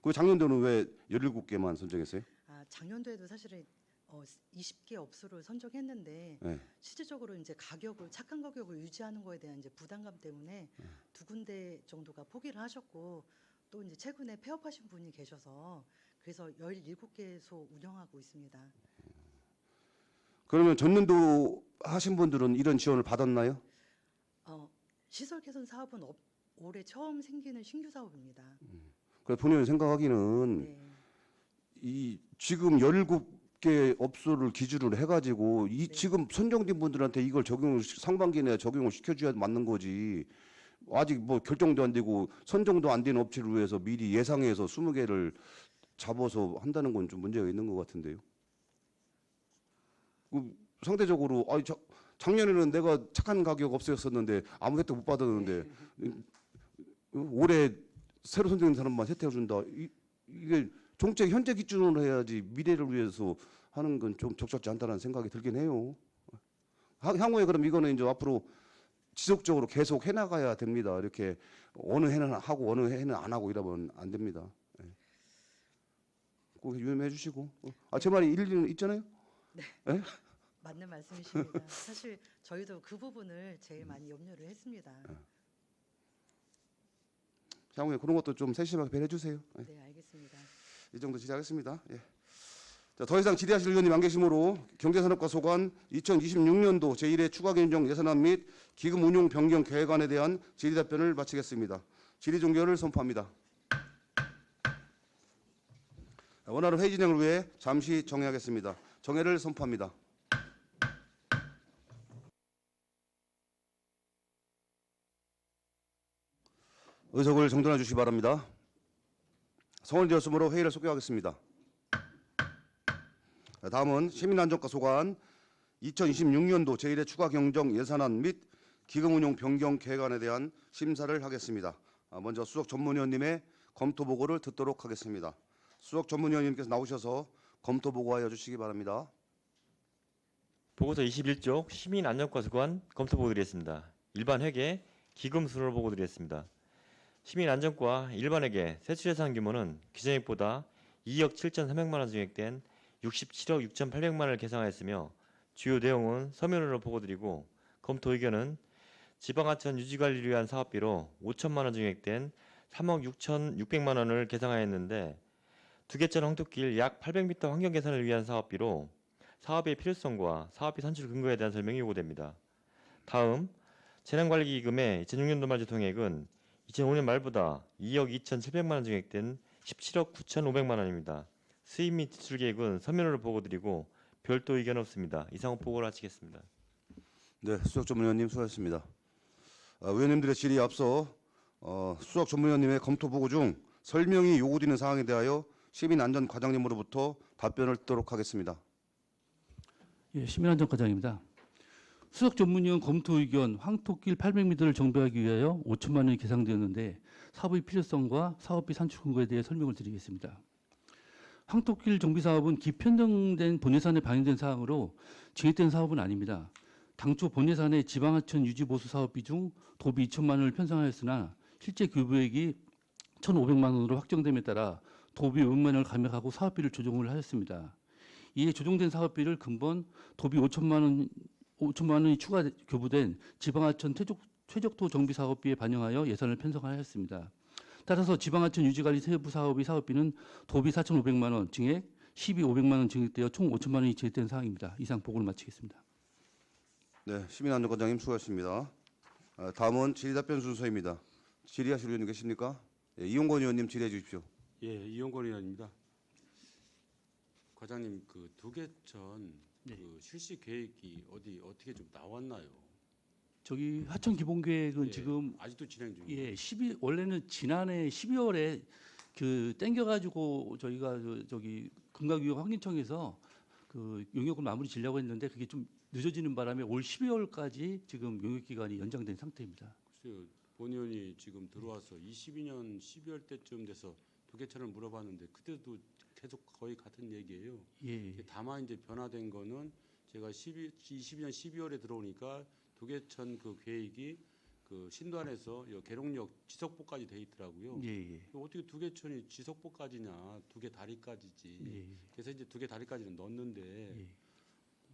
그 작년도는 왜 17개만 선정했어요? 작년도에도 사실은 20개 업소를 선정했는데 네. 실질적으로 이제 착한 가격을 유지하는 거에 대한 이제 부담감 때문에 두 군데 정도가 포기를 하셨고 또 이제 최근에 폐업하신 분이 계셔서 그래서 17개소 운영하고 있습니다. 그러면 전년도 하신 분들은 이런 지원을 받았나요? 시설 개선 사업은 올해 처음 생기는 신규 사업입니다. 그래서 본인이 생각하기는 네. 이 지금 17개 업소를 기준으로 해가지고 이 네. 지금 선정된 분들한테 이걸 상반기 내에 적용을 시켜줘야 맞는 거지. 아직 뭐 결정도 안 되고 선정도 안 된 업체를 위해서 미리 예상해서 20개를 잡아서 한다는 건 좀 문제가 있는 것 같은데요. 상대적으로 작년에는 내가 착한 가격 업소였었는데 아무 혜택 못 받았는데 올해 새로 선정된 사람만 혜택을 준다. 이게 정책 현재 기준으로 해야지 미래를 위해서 하는 건 좀 적절치 않다는 생각이 들긴 해요. 향후에 그럼 이거는 이제 앞으로 지속적으로 계속 해나가야 됩니다. 이렇게 어느 해는 하고 어느 해는 안 하고 이러면 안 됩니다. 꼭 유념해 주시고. 제 말이 일리는 있잖아요. 네. 맞는 말씀이십니다. 사실 저희도 그 부분을 제일 많이 염려를 했습니다. 향후에 그런 것도 좀 세심하게 배려해 주세요. 예. 네, 알겠습니다. 이 정도 질의하겠습니다. 예. 자, 더 이상 질의하실 의원님 안 계시므로 경제산업과 소관 2026년도 제1회 추가경정 예산안 및 기금 운용 변경 계획안에 대한 질의 답변을 마치겠습니다. 질의 종결을 선포합니다. 원활한 회의 진행을 위해 잠시 정회하겠습니다. 정회를 선포합니다. 의석을 정돈해 주시기 바랍니다. 성원이 되었으므로 회의를 속개하겠습니다. 다음은 시민안전과 소관 2026년도 제1회 추가 경정 예산안 및 기금 운용 변경 계획안에 대한 심사를 하겠습니다. 먼저 수석 전문위원님의 검토 보고를 듣도록 하겠습니다. 수석 전문위원님께서 나오셔서 검토 보고하여 주시기 바랍니다. 보고서 21쪽 시민안전과 소관 검토 보고 드리겠습니다. 일반 회계 기금 순으로 보고 드리겠습니다. 시민안전과 일반회계 세출예산 규모는 기존액보다 2억 7,300만 원 증액된 67억 6,800만 원을 계상하였으며 주요 내용은 서면으로 보고드리고 검토 의견은 지방하천 유지관리를 위한 사업비로 5천만 원 증액된 3억 6,600만 원을 계상하였는데 두개천 황토길 약 800m 환경 개선을 위한 사업비로 사업의 필요성과 사업비 산출 근거에 대한 설명이 요구됩니다. 다음 재난관리기금의 2006년도 말 조통액은 2005년 말보다 2억 2,700만 원 증액된 17억 9,500만 원입니다. 수입 및 지출 계획은 서면으로 보고드리고 별도 의견 없습니다. 이상 후 보고를 마치겠습니다. 네, 수석 전문위원님 수고하셨습니다. 의원님들의 질의에 앞서 수석 전문위원님의 검토 보고 중 설명이 요구되는 사항에 대하여 시민안전과장님으로부터 답변을 듣도록 하겠습니다. 예, 시민안전과장입니다. 수석 전문위원 검토 의견 황토길 800m를 정비하기 위하여 5천만 원이 계상되었는데 사업의 필요성과 사업비 산출 근거에 대해 설명을 드리겠습니다. 황토길 정비 사업은 기편성된 본예산에 반영된 사항으로 증액된 사업은 아닙니다. 당초 본예산의 지방하천 유지보수 사업비 중 도비 2천만 원을 편성하였으나 실제 교부액이 1,500만 원으로 확정됨에 따라 도비 500만 원을 감액하고 사업비를 조정을 하였습니다. 이에 조정된 사업비를 근본 도비 5천만 원이 추가 교부된 지방하천 최적도 정비 사업비에 반영하여 예산을 편성하였습니다. 따라서 지방하천 유지관리 세부 사업의 사업비는 도비 4,500만 원 증액, 시비 500만 원 증액되어 총 5천만 원이 증액된 사항입니다. 이상 보고를 마치겠습니다. 네, 시민안전과장님 수고하셨습니다. 다음은 질의답변 순서입니다. 질의하실 의원님 계십니까? 예, 이용건 의원님 질의해 주십시오. 예, 이용건 의원입니다. 과장님, 그 두개천 네. 그 실시 계획이 어떻게 좀 나왔나요? 저기 하천 기본 계획은 예, 지금 아직도 진행 중이에요. 예, 원래는 지난해 12월에 그 땡겨가지고 저희가 저기 금강유역 환경청에서 그 용역을 마무리 지려고 했는데 그게 좀 늦어지는 바람에 올 12월까지 지금 용역 기간이 연장된 상태입니다. 글쎄요, 본 의원이 지금 들어와서 22년 12월 때쯤 돼서 두개천을 물어봤는데 그때도 계속 거의 같은 얘기예요. 예, 다만 이제 변화된 거는 제가 22년 12월에 들어오니까 두개천 그 계획이 그 신도안에서 계룡역 지석보까지 돼 있더라고요. 예, 예. 어떻게 두개천이 지석보까지냐? 두개 다리까지지. 예. 그래서 이제 두개 다리까지는 넣었는데 예.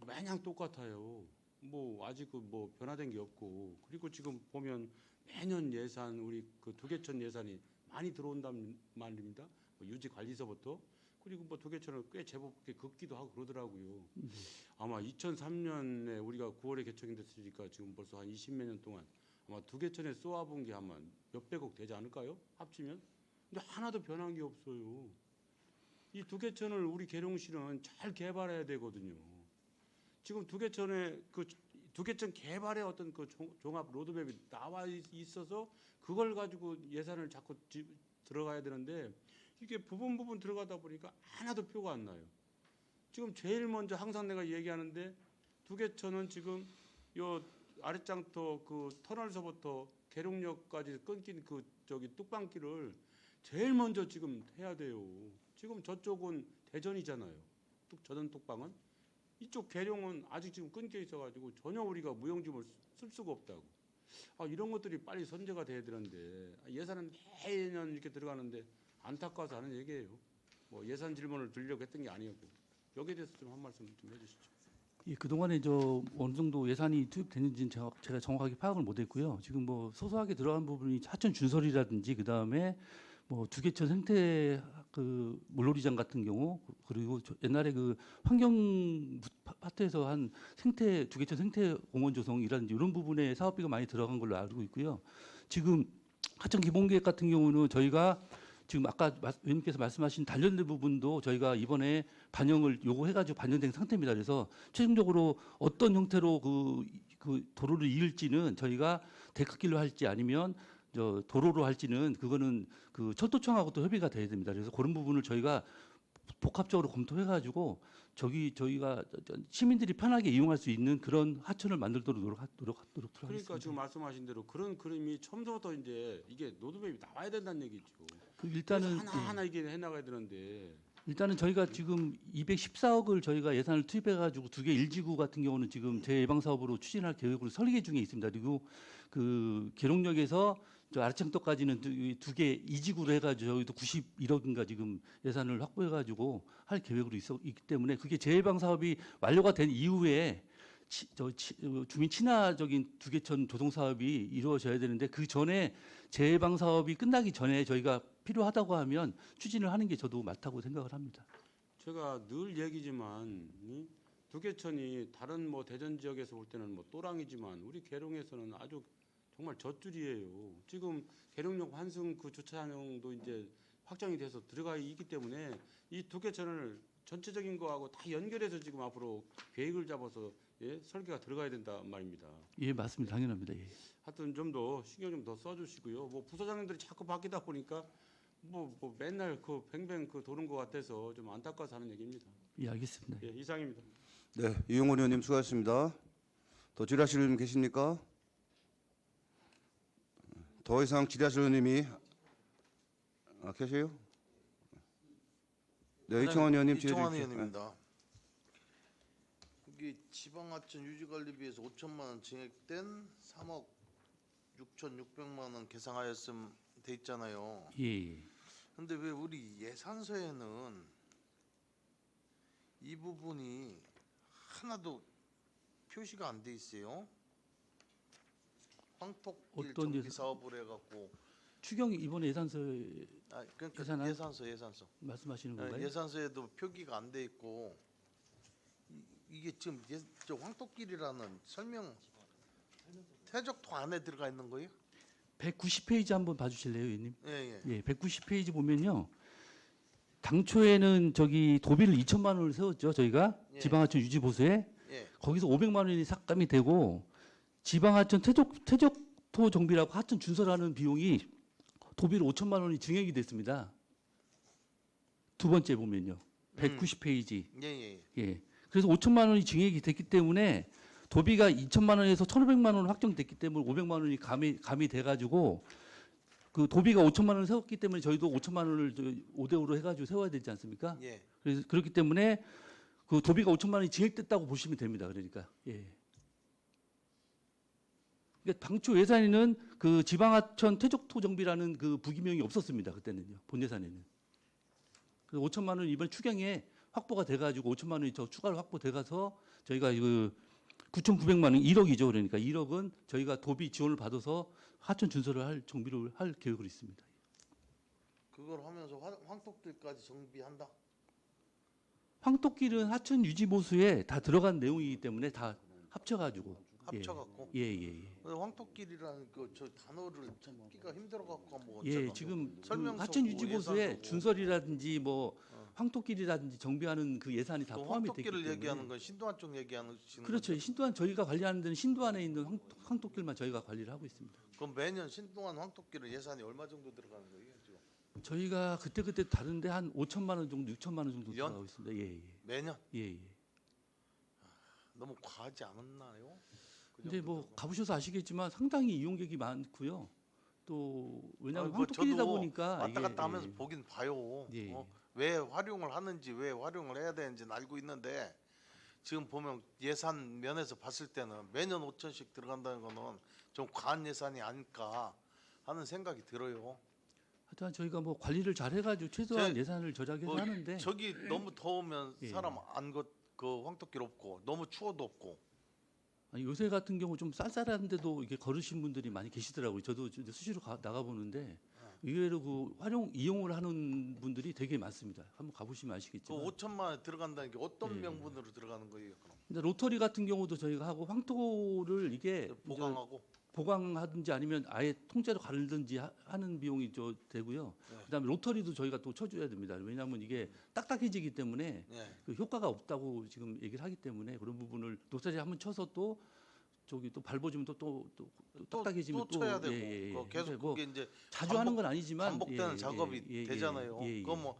마냥 똑같아요. 뭐 아직 뭐 변화된 게 없고 그리고 지금 보면 매년 예산 우리 그 두개천 예산이 많이 들어온단 말입니다. 뭐 유지 관리서부터 그리고 뭐 두개천을 꽤 제법 긋기도 하고 그러더라고요. 아마 2003년에 우리가 9월에 개청이 됐으니까 지금 벌써 한 20몇 년 동안 아마 두개천에 쏘아본 게 아마 몇백억 되지 않을까요? 합치면. 근데 하나도 변한 게 없어요. 이 두개천을 우리 계룡시는 잘 개발해야 되거든요. 지금 두개천 개발의 어떤 그 종합 로드맵이 나와 있어서 그걸 가지고 예산을 자꾸 들어가야 되는데 이게 부분 들어가다 보니까 하나도 표가 안 나요. 지금 제일 먼저 항상 내가 얘기하는데 두개천은 지금 요 아랫장터 그 터널서부터 계룡역까지 끊긴 그 저기 뚝방길을 제일 먼저 지금 해야 돼요. 지금 저쪽은 대전이잖아요. 저전 뚝방은 이쪽 계룡은 아직 지금 끊겨 있어가지고 전혀 우리가 무용지물 쓸 수가 없다고. 이런 것들이 빨리 선제가 돼야 되는데 예산은 매년 이렇게 들어가는데 안타까워서 하는 얘기예요. 뭐 예산 질문을 드리려고 했던 게 아니었고 여기에 대해서 좀 한 말씀 좀 해주시죠. 예, 그동안에 어느 정도 예산이 투입됐는지는 제가 정확하게 파악을 못했고요. 지금 뭐 소소하게 들어간 부분이 하천 준설이라든지 그 다음에 뭐 두개천 생태 그 물놀이장 같은 경우 그리고 옛날에 그 환경 파트에서 한 생태 두개천 생태 공원 조성이라든지 이런 부분에 사업비가 많이 들어간 걸로 알고 있고요. 지금 하천 기본계획 같은 경우는 저희가 지금 아까 의원님께서 말씀하신 단련된 부분도 저희가 이번에 반영을 요구해가지고 반영된 상태입니다. 그래서 최종적으로 어떤 형태로 그 도로를 이을지는 저희가 데크길로 할지 아니면 도로로 할지는 그거는 그 철도청하고 또 협의가 돼야 됩니다. 그래서 그런 부분을 저희가 복합적으로 검토해가지고 저희가 시민들이 편하게 이용할 수 있는 그런 하천을 만들도록 노력하도록 하겠습니다. 그러니까 지금 말씀하신 대로 그런 그림이 처음부터 이제 이게 로드맵이 나와야 된다는 얘기죠. 일단은 하나 이게 해나가야 되는데. 일단은 저희가 지금 214억을 저희가 예산을 투입해가지고 2개 1지구 같은 경우는 지금 재예방 사업으로 추진할 계획으로 설계 중에 있습니다. 그리고 그 계룡역에서 저 아래창도까지는 2개 2지구로 해가지고 저희도 91억인가 지금 예산을 확보해가지고 할 계획으로 있기 때문에 그게 재예방 사업이 완료가 된 이후에 주민 친화적인 두개천 조성 사업이 이루어져야 되는데 그 전에 재예방 사업이 끝나기 전에 저희가 필요하다고 하면 추진을 하는 게 저도 맞다고 생각을 합니다. 제가 늘 얘기지만 두개천이 다른 뭐 대전 지역에서 볼 때는 뭐 또랑이지만 우리 계룡에서는 아주 정말 젖줄이에요. 지금 계룡역 환승 그 주차장도 이제 확정이 돼서 들어가 있기 때문에 이 두개천을 전체적인 거하고 다 연결해서 지금 앞으로 계획을 잡아서 설계가 들어가야 된다 말입니다. 예, 맞습니다. 당연합니다. 예. 하여튼 좀 더 신경 좀 더 써주시고요. 뭐 부서장님들이 자꾸 바뀌다 보니까 뭐 맨날 그 뱅뱅 그 도는 것 같아서 좀 안타까워서 하는 얘기입니다. 예, 알겠습니다. 예, 이상입니다. 네, 이용원 의원님 수고하셨습니다. 더 질의하실 의원님 계십니까? 더 이상 질의하실 의원님이 계세요? 네, 이청원 의원님 질의 이청원 주십시오. 의원입니다. 이게 지방하천 유지관리비에서 5천만 원 증액된 3억 6,600만 원 계상하였음 돼 있잖아요. 예. 근데 왜 우리 예산서에는 이 부분이 하나도 표시가 안 돼 있어요? 황토길 어떤 정비 예산? 사업을 해갖고 추경이 이번 예산서에 그러니까 예산안? 예산서 말씀하시는 건가요? 예산서에도 표기가 안 돼 있고 이게 지금 저 황토길이라는 설명 태적토 안에 들어가 있는 거예요? 190페이지 한번 봐주실래요, 의원님? 예. 예, 190페이지 보면요. 당초에는 저기 도비를 2천만 원을 세웠죠, 저희가 예. 지방하천 유지 보수에. 예. 거기서 500만 원이 삭감이 되고 지방하천 퇴적토 정비라고 하천 준설하는 비용이 도비로 5천만 원이 증액이 됐습니다. 두 번째 보면요. 190페이지. 예. 예. 그래서 5천만 원이 증액이 됐기 때문에 도비가 2천만 원에서 1,500만 원 확정됐기 때문에 500만 원이 감이 돼가지고 그 도비가 5천만 원을 세웠기 때문에 저희도 5천만 원을 5대5로 해가지고 세워야 되지 않습니까? 예. 그래서 그렇기 때문에 그 도비가 5천만 원이 증액됐다고 보시면 됩니다. 그러니까 예. 그러니까 당초 예산에는 그 지방하천 퇴적토 정비라는 그 부기명이 없었습니다. 그때는요. 본 예산에는. 그래서 5천만 원 이번 추경에 확보가 돼가지고 5천만 원이 저 추가로 확보돼가서 저희가 그 9,900만 원 1억이죠. 그러니까 1억은 저희가 도비 지원을 받아서 하천 준설을 할 정비를 할 계획으로 있습니다. 그걸 하면서 황토길까지 정비한다. 황토길은 하천 유지 보수에 다 들어간 내용이기 때문에 다 합쳐가지고 합쳐갖고. 예. 근데 황토길이라는 그 저 단어를 찾기가 힘들어갖고 뭐 예, 어쩌나. 지금 그 설명서고 하천 유지 보수에 예산서고. 준설이라든지 뭐 황토길이라든지 정비하는 그 예산이 다 그 포함이 되기 황토길을 때문에 얘기하는 건 신도안 쪽 얘기하는 그렇죠. 신도안 저희가 관리하는 데는 신도안에 있는 황토길만 저희가 관리를 하고 있습니다. 그럼 매년 신도안 황토길은 예산이 얼마 정도 들어가는 거예요? 지금? 저희가 그때 다른데 한 5천만 원 정도, 6천만 원 정도 연? 들어가고 있습니다. 예. 매년 예. 너무 과하지 않았나요? 그 근데 정도 뭐 들어가면? 가보셔서 아시겠지만 상당히 이용객이 많고요. 또 왜냐하면 뭐 황토길이다 저도 보니까 왔다 이게, 갔다 하면서 보긴 봐요. 예. 왜 활용을 하는지 왜 활용을 해야 되는지는 알고 있는데 지금 보면 예산 면에서 봤을 때는 매년 5천씩 들어간다는 거는 좀 과한 예산이 아닐까 하는 생각이 들어요. 하여튼 저희가 뭐 관리를 잘 해가지고 최소한 제- 예산을 저작해서 뭐 하는데 저기 너무 더우면 예. 사람 안 그 황토길 없고 너무 추워도 없고. 아니, 요새 같은 경우 좀 쌀쌀한데도 이게 걸으신 분들이 많이 계시더라고요. 저도 이제 수시로 나가 보는데 의외로 그 이용을 하는 분들이 되게 많습니다. 한번 가보시면 그 아시겠지만. 5천만 원 들어간다는 게 어떤 예. 명분으로 들어가는 거예요? 그럼 근데 로터리 같은 경우도 저희가 하고 황토를 이게 보강하고. 보강하든지 아니면 아예 통째로 갈든지 하는 비용이 되고요. 네. 그다음에 로터리도 저희가 또 쳐줘야 됩니다. 왜냐하면 이게 딱딱해지기 때문에 예. 그 효과가 없다고 지금 얘기를 하기 때문에 그런 부분을 로터리 한번 쳐서 또 저기 또 밟아주면 또 딱딱해지면 또 쳐야 되고 예. 계속 근데 뭐 그게 이제 자주 하는 건 아니지만 반복되는 작업이 되잖아요. 예. 그거 뭐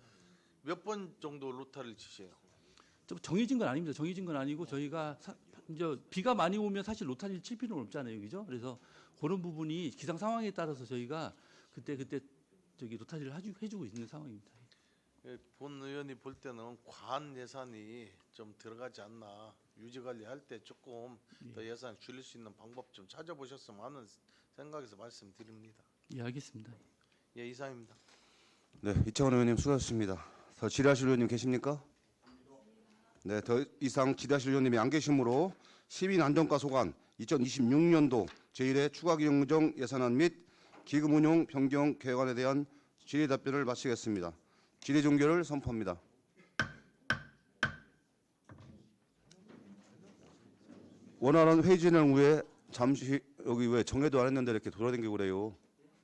몇 번 정도 로타를 치세요? 좀 정해진 건 아닙니다. 정해진 건 아니고 저희가 이제 비가 많이 오면 사실 로타리를 칠 필요는 없잖아요, 그죠? 그래서 그런 부분이 기상 상황에 따라서 저희가 그때 저기 로타리를 해주고 있는 상황입니다. 예, 본 의원이 볼 때는 과한 예산이 좀 들어가지 않나, 유지 관리할 때 조금 더 예산 줄일 수 있는 방법 좀 찾아보셨으면 하는 생각에서 말씀드립니다. 예, 알겠습니다. 예, 이상입니다. 네, 이창원 의원님 수고하셨습니다. 더 질의하실 의원님 계십니까? 네, 더 이상 질의하실 의원님이 안 계시므로 시민안전과 소관 2026년도 제1회 추가경정 예산안 및 기금운용 변경 계획안에 대한 질의 답변을 마치겠습니다. 질의 종결을 선포합니다. 원활한 회의 진행 후에 잠시 여기 왜 정회도 안 했는데 이렇게 돌아다니고 그래요.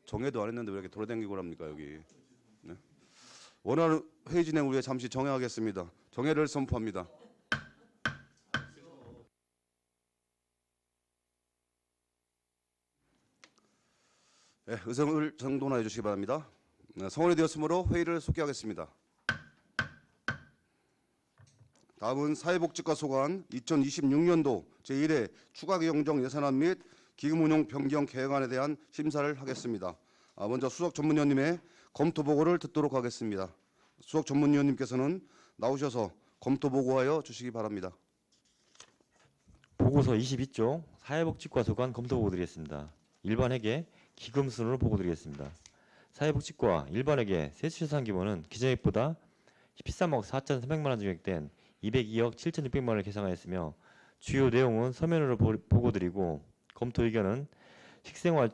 정회도 안 했는데 왜 이렇게 돌아다니고 그럽니까 여기. 네. 원활한 회의 진행 후에 잠시 정회하겠습니다. 정회를 선포합니다. 네, 의석을 정돈해 주시기 바랍니다. 네, 성원이 되었으므로 회의를 속기하겠습니다. 다음은 사회복지과 소관 2026년도 제1회 추가경정 예산안 및 기금운용 변경 계획안에 대한 심사를 하겠습니다. 먼저 수석 전문위원님의 검토 보고를 듣도록 하겠습니다. 수석 전문위원님께서는 나오셔서 검토 보고하여 주시기 바랍니다. 보고서 22쪽 사회복지과 소관 검토 보고 드리겠습니다. 1번 회계 기금 순으로 보고 드리겠습니다. 사회복지과 1번 회계 세수예산 규모는 기존액보다 13억 4,300만 원 증액된 202억 7,600만 원을 계상하였으며 주요 내용은 서면으로 보고 드리고 검토 의견은 식생활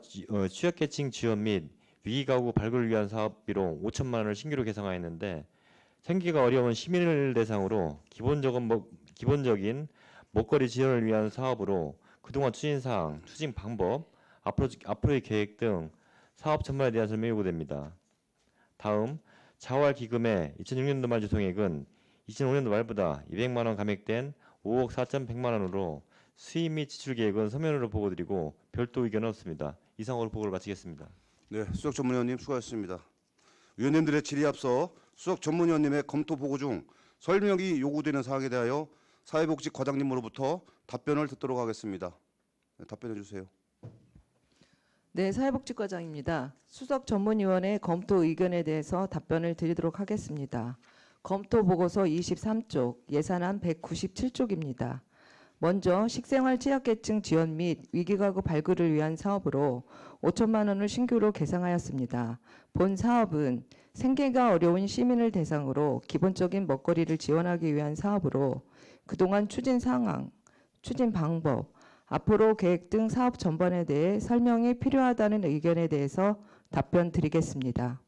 취약계층 지원 및 위기가구 발굴을 위한 사업비로 5천만 원을 신규로 계상하였는데 생계가 어려운 시민을 대상으로 기본적인 먹거리 지원을 위한 사업으로 그동안 추진 사항, 추진 방법, 앞으로의 계획 등 사업 전반에 대한 설명이 요구됩니다. 다음 자활 기금의 2006년도 말 조성액은 2005년도 말보다 200만 원 감액된 5억 4,100만 원으로 수입 및 지출 계획은 서면으로 보고드리고 별도 의견은 없습니다. 이상으로 보고를 마치겠습니다. 네, 수석 전문위원님 수고하셨습니다. 위원님들의 질의에 앞서 수석 전문위원님의 검토 보고 중 설명이 요구되는 사항에 대하여 사회복지 과장님으로부터 답변을 듣도록 하겠습니다. 네, 답변해 주세요. 네, 사회복지과장입니다. 수석 전문위원회 검토 의견에 대해서 답변을 드리도록 하겠습니다. 검토 보고서 23쪽, 예산안 197쪽입니다. 먼저 식생활 취약계층 지원 및 위기가구 발굴을 위한 사업으로 5천만 원을 신규로 계상하였습니다. 본 사업은 생계가 어려운 시민을 대상으로 기본적인 먹거리를 지원하기 위한 사업으로 그동안 추진 상황, 추진 방법, 앞으로 계획 등 사업 전반에 대해 설명이 필요하다는 의견에 대해서 답변 드리겠습니다.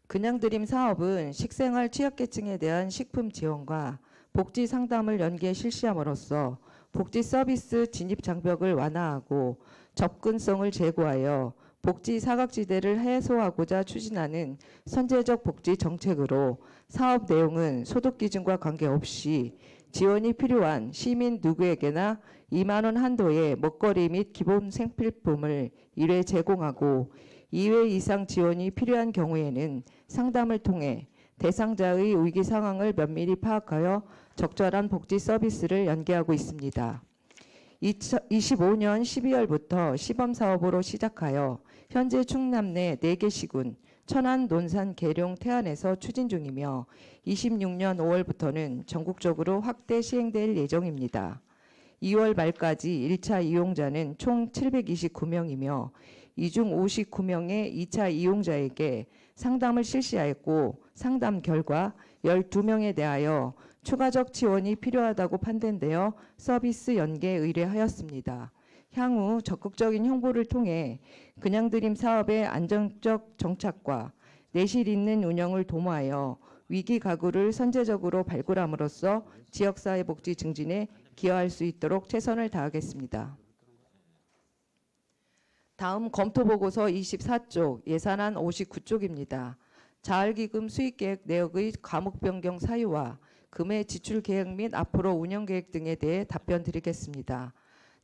그냥 드림 사업은 식생활 취약계층에 대한 식품 지원과 복지 상담을 연계 실시함으로써 복지 서비스 진입 장벽을 완화하고 접근성을 제고하여 복지 사각지대를 해소하고자 추진하는 선제적 복지 정책으로 사업 내용은 소득 기준과 관계없이 지원이 필요한 시민 누구에게나 2만 원 한도의 먹거리 및 기본 생필품을 1회 제공하고 2회 이상 지원이 필요한 경우에는 상담을 통해 대상자의 위기 상황을 면밀히 파악하여 적절한 복지 서비스를 연계하고 있습니다. 2025년 12월부터 시범 사업으로 시작하여 현재 충남 내 4개 시군, 천안, 논산, 계룡, 태안에서 추진 중이며 26년 5월부터는 전국적으로 확대 시행될 예정입니다. 2월 말까지 1차 이용자는 총 729명이며 이 중 59명의 2차 이용자에게 상담을 실시하였고 상담 결과 12명에 대하여 추가적 지원이 필요하다고 판단되어 서비스 연계 의뢰하였습니다. 향후 적극적인 홍보를 통해 그냥드림 사업의 안정적 정착과 내실 있는 운영을 도모하여 위기 가구를 선제적으로 발굴함으로써 지역사회 복지 증진에 기여할 수 있도록 최선을 다하겠습니다. 다음 검토보고서 24쪽 예산안 59쪽입니다. 자활기금 수익계획 내역의 과목 변경 사유와 금의 지출 계획 및 앞으로 운영 계획 등에 대해 답변 드리겠습니다.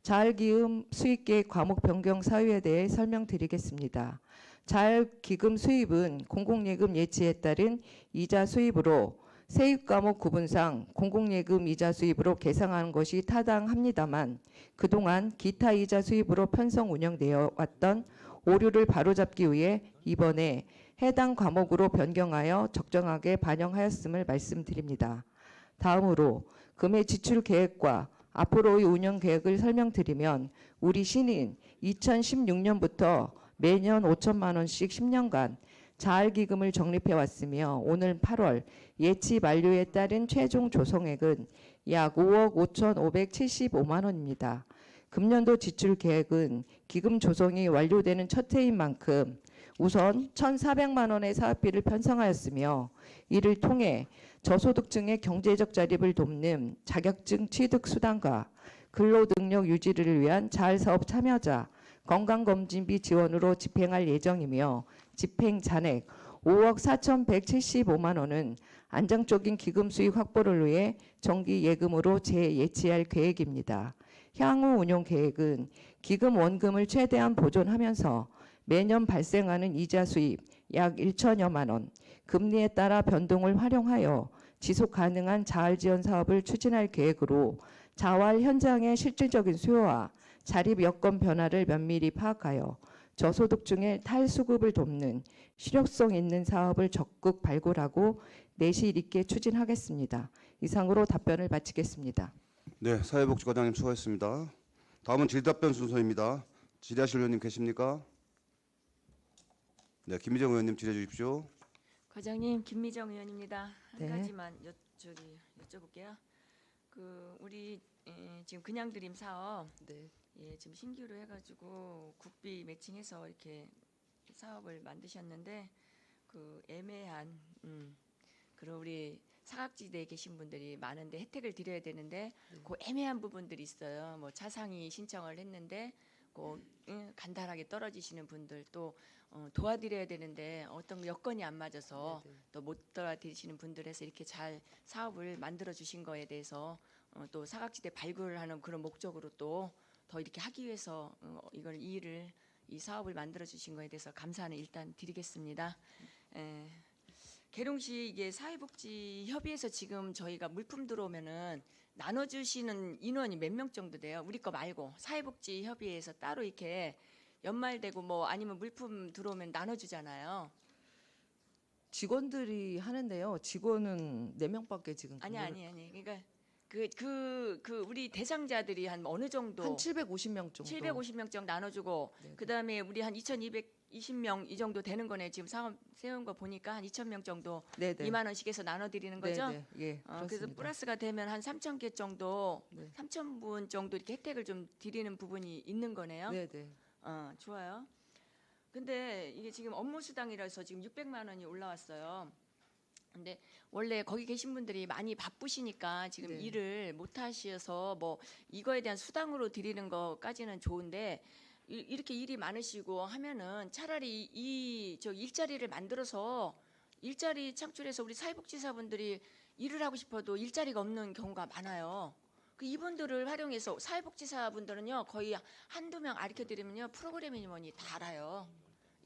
자활기금 수익계획 과목 변경 사유에 대해 설명드리겠습니다. 자활기금 수입은 공공예금 예치에 따른 이자 수입으로 세입 과목 구분상 공공예금 이자 수입으로 계상하는 것이 타당합니다만 그동안 기타 이자 수입으로 편성 운영되어 왔던 오류를 바로잡기 위해 이번에 해당 과목으로 변경하여 적정하게 반영하였음을 말씀드립니다. 다음으로 금의 지출 계획과 앞으로의 운영 계획을 설명드리면 우리 시는 2016년부터 매년 5천만 원씩 10년간 자활기금을 적립해 왔으며 오늘 8월 예치 만료에 따른 최종 조성액은 약 5억 5,575만 원입니다. 금년도 지출 계획은 기금 조성이 완료되는 첫 해인 만큼 우선 1,400만 원의 사업비를 편성하였으며 이를 통해 저소득층의 경제적 자립을 돕는 자격증 취득 수단과 근로능력 유지를 위한 자활사업 참여자 건강검진비 지원으로 집행할 예정이며 집행 잔액 5억 4,175만 원은 안정적인 기금 수익 확보를 위해 정기 예금으로 재예치할 계획입니다. 향후 운용 계획은 기금 원금을 최대한 보존하면서 매년 발생하는 이자 수입 약 1천여만 원, 금리에 따라 변동을 활용하여 지속 가능한 자활 지원 사업을 추진할 계획으로 자활 현장의 실질적인 수요와 자립 여건 변화를 면밀히 파악하여 저소득층의 탈수급을 돕는 실효성 있는 사업을 적극 발굴하고 내실 있게 추진하겠습니다. 이상으로 답변을 마치겠습니다. 네, 사회복지과장님 수고하셨습니다. 다음은 질답변 순서입니다. 질의하실 의원님 계십니까? 네, 김미정 의원님 질의해 주십시오. 과장님, 김미정 의원입니다. 한 네. 가지만 여쭤볼게요. 우리 지금 그냥드림 사업 지금 신규로 해가지고 국비 매칭해서 이렇게 사업을 만드셨는데 애매한 그리고 우리 사각지대에 계신 분들이 많은데 혜택을 드려야 되는데 그 애매한 부분들이 있어요. 뭐 차상위 신청을 했는데 간단하게 떨어지시는 분들 또 도와드려야 되는데 어떤 여건이 안 맞아서 또 못 도와드리시는 분들에서 이렇게 잘 사업을 만들어 주신 거에 대해서 또 사각지대 발굴하는 그런 목적으로 또 더 이렇게 하기 위해서 이 사업을 만들어 주신 거에 대해서 감사는 일단 드리겠습니다. 계룡시 이게 사회복지협의회에서 지금 저희가 물품 들어오면은 나눠주시는 인원이 몇 명 정도 돼요? 우리 거 말고 사회복지협의회에서 따로 이렇게 연말되고 뭐 아니면 물품 들어오면 나눠주잖아요. 직원들이 하는데요. 직원은 4명밖에 지금 아니. 그러니까 우리 대상자들이 한 어느 정도 한 750명 정도. 750명 정도 나눠주고 네. 그다음에 우리 한 2,220명 이 정도 되는 거네. 지금 사업 세운 거 보니까 한 2,000명 정도 네네. 2만 원씩 해서 나눠드리는 거죠. 네네. 예, 그래서 그렇습니다. 플러스가 되면 한 3,000개 정도, 네. 3,000분 정도 이렇게 혜택을 좀 드리는 부분이 있는 거네요. 네네. 좋아요. 근데 이게 지금 업무 수당이라서 지금 600만 원이 올라왔어요. 근데 원래 거기 계신 분들이 많이 바쁘시니까 지금 네. 일을 못 하셔서 뭐 이거에 대한 수당으로 드리는 것까지는 좋은데 이렇게 일이 많으시고 하면은 차라리 일자리를 만들어서 일자리 창출해서 우리 사회복지사분들이 일을 하고 싶어도 일자리가 없는 경우가 많아요. 이분들을 활용해서 사회복지사분들은요 거의 한두 명 가르쳐드리면요 프로그램이니 뭐니 다 알아요.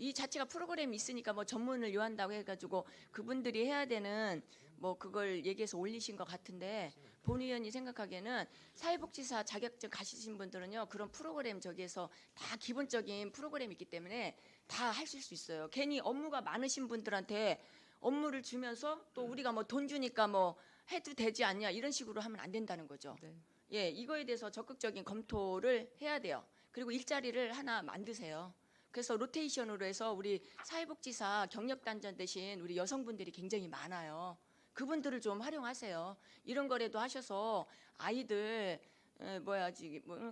이 자체가 프로그램이 있으니까 뭐 전문을 요한다고 해가지고 그분들이 해야 되는 뭐 그걸 얘기해서 올리신 것 같은데 본 의원이 생각하기에는 사회복지사 자격증 가시신 분들은요 그런 프로그램 저기에서 다 기본적인 프로그램이 있기 때문에 다 하실 수 있어요. 괜히 업무가 많으신 분들한테 업무를 주면서 또 우리가 뭐 돈 주니까 뭐 해도 되지 않냐 이런 식으로 하면 안 된다는 거죠. 네. 예, 이거에 대해서 적극적인 검토를 해야 돼요. 그리고 일자리를 하나 만드세요. 그래서 로테이션으로 해서 우리 사회복지사 경력단전 대신 우리 여성분들이 굉장히 많아요. 그분들을 좀 활용하세요. 이런 거라도 하셔서 아이들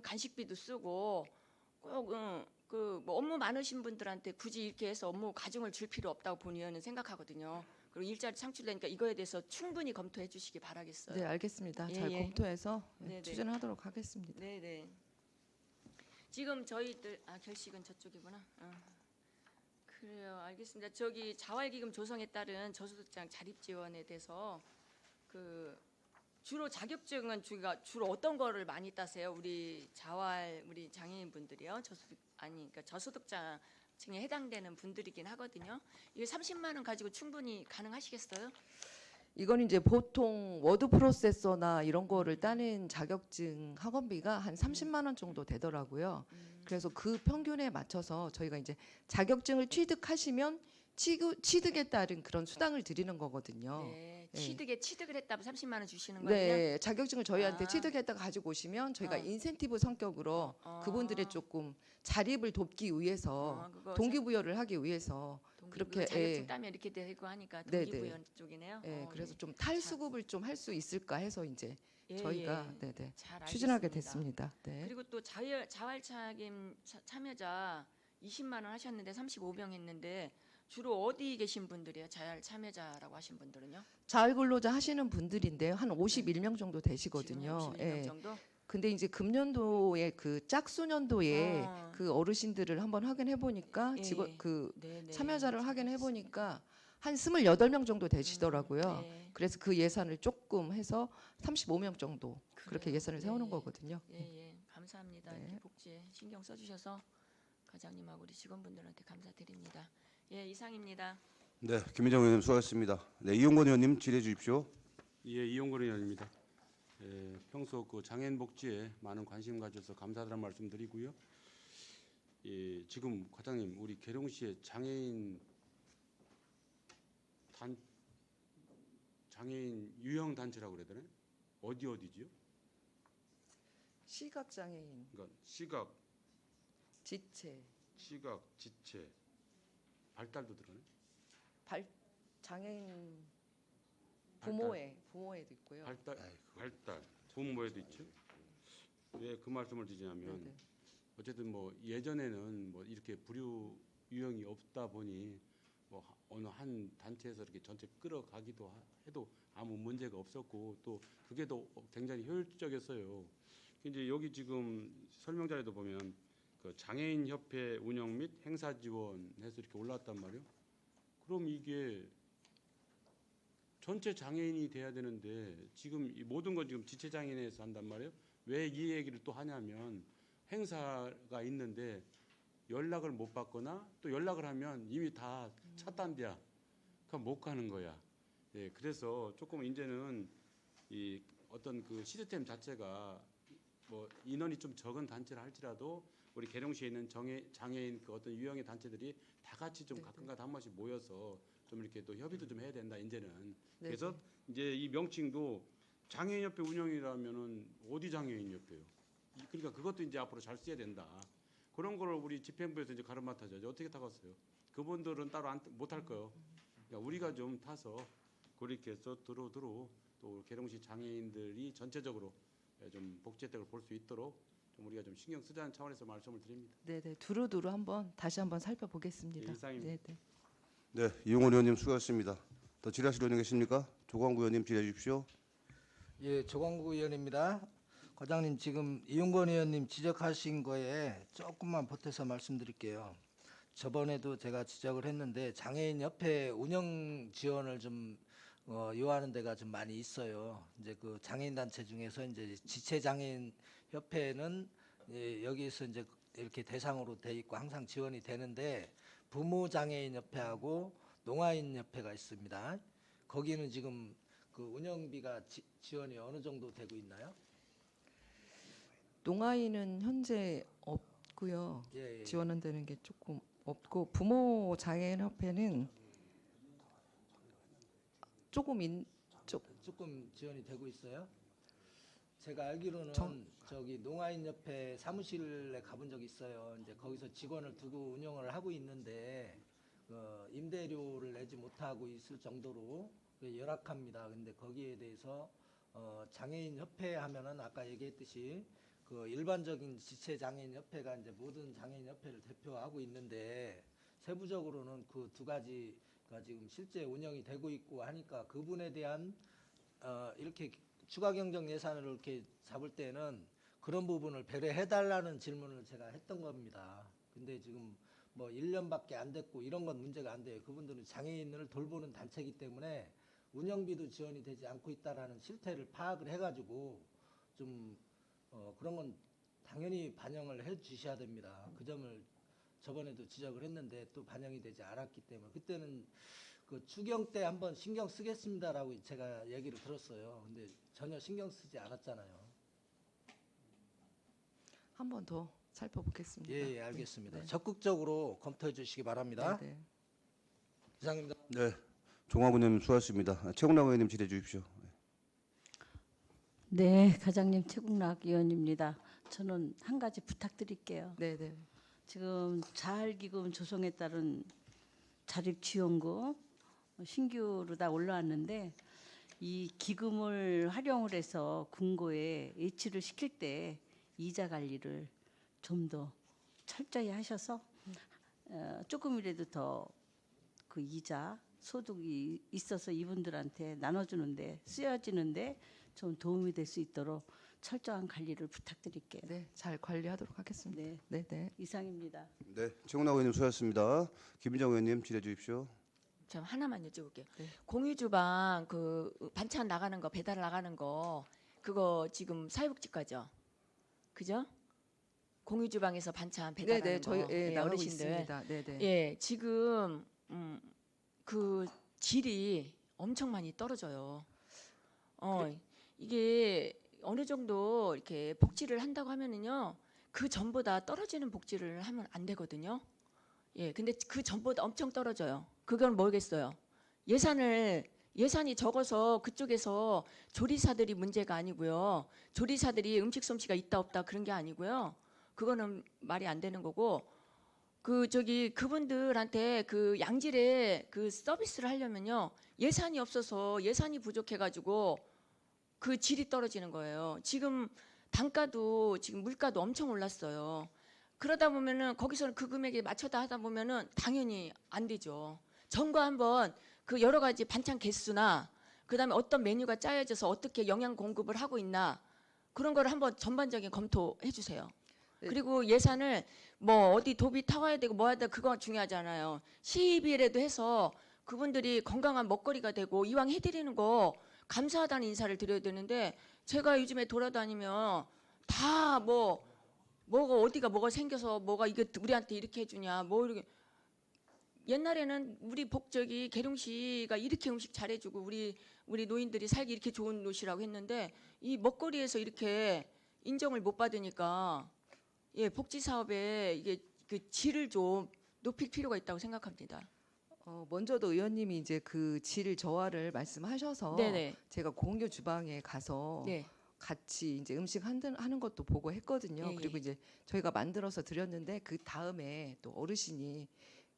간식비도 쓰고 꼭 뭐 업무 많으신 분들한테 굳이 이렇게 해서 업무 가중을 줄 필요 없다고 본의원은 생각하거든요. 그리고 일자리 창출되니까 이거에 대해서 충분히 검토해 주시기 바라겠어요. 네, 알겠습니다. 예, 잘 예. 검토해서 네, 네. 추진하도록 하겠습니다. 네네. 지금 저희들 결식은 저쪽이구나. 그래요, 알겠습니다. 저기 자활기금 조성에 따른 저소득장 자립 지원에 대해서 그 주로 자격증은 주로 어떤 거를 많이 따세요? 우리 장애인 분들이요. 그러니까 저소득자층에 해당되는 분들이긴 하거든요. 이게 30만 원 가지고 충분히 가능하시겠어요? 이건 이제 보통 워드 프로세서나 이런 거를 따는 자격증 학원비가 한 30만 원 정도 되더라고요. 그래서 그 평균에 맞춰서 저희가 이제 자격증을 취득하시면 취득에 따른 그런 수당을 드리는 거거든요. 네, 네. 취득을 했다면 30만 원 주시는 거예요? 네, 자격증을 저희한테 아. 취득했다가 가지고 오시면 저희가 어. 인센티브 성격으로 그분들의 조금 자립을 돕기 위해서 그거 동기부여를 하기 위해서 그렇게, 자격증 예. 따면 이렇게 되고 하니까 네, 동기부여 쪽이네요. 예, 그래서 네. 좀 탈수급을 좀 할 수 있을까 해서 이제 예, 저희가 예. 네네 잘 추진하게 알겠습니다. 됐습니다. 네. 그리고 또 자활차김 참여자 20만 원 하셨는데 35명 했는데 주로 어디 계신 분들이에요? 자활 참여자라고 하신 분들은요? 자활근로자 하시는 분들인데요, 한 51명 정도 되시거든요. 지금 51명 예. 정도? 근데 이제 금년도에 그 짝수년도에 어. 그 어르신들을 한번 확인해 보니까 예. 네네. 참여자를 확인해 보니까 한 28명 정도 되시더라고요. 네. 그래서 그 예산을 조금 해서 35명 정도 그렇게 그래요. 예산을 세우는 예, 거거든요. 예. 감사합니다. 네. 이렇게 복지에 신경 써주셔서 과장님하고 우리 직원분들한테 감사드립니다. 예, 이상입니다. 네, 김민정 의원님 수고하셨습니다. 네, 이용건 의원님 질의해 주십시오. 예, 이용걸 의원입니다. 평소 그 장애인 복지에 많은 관심 가져서 감사하다는 말씀드리고요. 예, 지금 과장님 우리 계룡시의 장애인 유형 단체라고 그래야 되나요? 어디지요? 시각 장애인, 그러니까 시각, 지체, 지체, 발달도 들어네. 장애인 발달. 부모에도 있고요. 발달, 부모에도 있죠. 왜 그 말씀을 드리냐면 네네. 어쨌든 뭐 예전에는 뭐 이렇게 부류 유형이 없다 보니 뭐 어느 한 단체에서 이렇게 전체 끌어가기도 해도 아무 문제가 없었고 또 그게 더 굉장히 효율적이었어요. 이제 여기 지금 설명 자료도 보면 그 장애인 협회 운영 및 행사 지원해서 이렇게 올라왔단 말이에요. 그럼 이게 전체 장애인이 돼야 되는데 지금 이 모든 건 지금 지체 장애인에서 한단 말이에요. 왜 이 얘기를 또 하냐면 행사가 있는데 연락을 못 받거나 또 연락을 하면 이미 다 찼단데야. 그럼 못 가는 거야. 예, 그래서 조금 이제는 이 어떤 그 시스템 자체가 뭐 인원이 좀 적은 단체를 할지라도 우리 계룡시에 있는 장애인 그 어떤 유형의 단체들이 다 같이 좀 가끔가다 한 번씩 모여서 좀 이렇게 또 협의도 좀 해야 된다 이제는. 그래서 이제 이 명칭도 장애인협회 운영이라면은 어디 장애인협회요? 그러니까 그것도 이제 앞으로 잘 써야 된다. 그런 거를 우리 집행부에서 이제 가름맡아줘. 어떻게 타겠어요? 그분들은 따로 못 할 거요. 그러니까 우리가 좀 타서 그렇게 해서 두루두루 또 계룡시 장애인들이 전체적으로 좀 복지 혜택을 볼 수 있도록 좀 우리가 좀 신경 쓰자는 차원에서 말씀을 드립니다. 네네, 두루두루 다시 한번 살펴보겠습니다. 예, 이상입니다. 네네. 네, 이용건 의원님 수고하셨습니다. 더 질의하실 의원님 계십니까? 조광구 의원님 질의해 주십시오. 예, 조광구 의원입니다. 과장님, 지금 이용건 의원님 지적하신 거에 조금만 보태서 말씀드릴게요. 저번에도 제가 지적을 했는데 장애인 협회 운영 지원을 좀 요하는 데가 좀 많이 있어요. 이제 그 장애인 단체 중에서 이제 지체 장애인 협회는 여기에서 이제 이렇게 대상으로 돼 있고 항상 지원이 되는데 부모 장애인 협회하고 농아인 협회가 있습니다. 거기는 지금 그 운영비가 지원이 어느 정도 되고 있나요? 농아인은 현재 없고요. 예. 지원은 되는 게 조금 없고 부모 장애인 협회는 조금 지원이 되고 있어요. 제가 알기로는 저기 농아인 협회 사무실에 가본 적이 있어요. 이제 거기서 직원을 두고 운영을 하고 있는데 임대료를 내지 못하고 있을 정도로 열악합니다. 근데 거기에 대해서 장애인 협회 하면은 아까 얘기했듯이 그 일반적인 지체 장애인 협회가 이제 모든 장애인 협회를 대표하고 있는데 세부적으로는 그 두 가지가 지금 실제 운영이 되고 있고 하니까 그분에 대한 이렇게 추가 경정 예산을 이렇게 잡을 때는 그런 부분을 배려해달라는 질문을 제가 했던 겁니다. 근데 지금 뭐 1년밖에 안 됐고 이런 건 문제가 안 돼요. 그분들은 장애인을 돌보는 단체이기 때문에 운영비도 지원이 되지 않고 있다라는 실태를 파악을 해가지고 좀 그런 건 당연히 반영을 해 주셔야 됩니다. 그 점을 저번에도 지적을 했는데 또 반영이 되지 않았기 때문에 그때는 그 추경 때 한번 신경 쓰겠습니다라고 제가 얘기를 들었어요. 근데 전혀 신경 쓰지 않았잖아요. 한 번 더 살펴보겠습니다. 예, 알겠습니다. 네. 적극적으로 검토해 주시기 바랍니다. 네, 네. 이상입니다. 네, 종합 의원님 수고하셨습니다. 최국남 의원님 질의해 주십시오. 네, 과장님 최국락 의원입니다. 저는 한 가지 부탁드릴게요. 네, 네. 지금 자활기금 조성에 따른 자립지원금 신규로 다 올라왔는데 이 기금을 활용을 해서 금고에 예치를 시킬 때 이자 관리를 좀 더 철저히 하셔서 조금이라도 더 그 이자 소득이 있어서 이분들한테 나눠주는데 쓰여지는데 좀 도움이 될 수 있도록 철저한 관리를 부탁드릴게요. 네, 잘 관리하도록 하겠습니다. 네, 네, 네. 이상입니다. 네, 최국남 의원님 수고하셨습니다. 김민정 의원님 질의해 주십시오. 저 하나만 여쭤볼게요. 네. 공유주방 그 반찬 나가는 거 배달 나가는 거 그거 지금 사회복지과죠, 그죠? 공유주방에서 반찬 네, 배달하는 네. 저희 거 예, 나가고 어르신들. 있습니다. 네, 네. 예, 지금 그 질이 엄청 많이 떨어져요. 이게 어느 정도 이렇게 복지를 한다고 하면은요, 그 전보다 떨어지는 복지를 하면 안 되거든요. 예, 근데 그 전보다 엄청 떨어져요. 그건 뭐겠어요? 예산이 적어서 그쪽에서 조리사들이 문제가 아니고요. 조리사들이 음식 솜씨가 있다 없다 그런 게 아니고요. 그거는 말이 안 되는 거고, 그분들한테 그 양질의 그 서비스를 하려면요, 예산이 없어서 예산이 부족해가지고 그 질이 떨어지는 거예요. 지금 단가도 지금 물가도 엄청 올랐어요. 그러다 보면은 거기서는 그 금액에 맞춰다 하다 보면은 당연히 안 되죠. 전과 한번 그 여러 가지 반찬 개수나 그다음에 어떤 메뉴가 짜여져서 어떻게 영양 공급을 하고 있나 그런 거를 한번 전반적인 검토해 주세요. 네. 그리고 예산을 뭐 어디 도비 타와야 되고 뭐 해야 되고 그거 중요하잖아요. 시입이라도 해서 그분들이 건강한 먹거리가 되고 이왕 해드리는 거 감사하다는 인사를 드려야 되는데 제가 요즘에 돌아다니면 다 뭐가 생겨서 뭐가 이게 우리한테 이렇게 해주냐 뭐 이렇게. 옛날에는 우리 계룡 씨가 이렇게 음식 잘해주고 우리 노인들이 살기 이렇게 좋은 곳이라고 했는데 이 먹거리에서 이렇게 인정을 못 받으니까 예, 복지 사업에 이게 그 질을 좀 높일 필요가 있다고 생각합니다. 먼저도 의원님이 이제 그 질 저하를 말씀하셔서 네네. 제가 공유 주방에 가서 네. 같이 이제 음식 하는 것도 보고 했거든요. 예, 그리고 예. 이제 저희가 만들어서 드렸는데 그 다음에 또 어르신이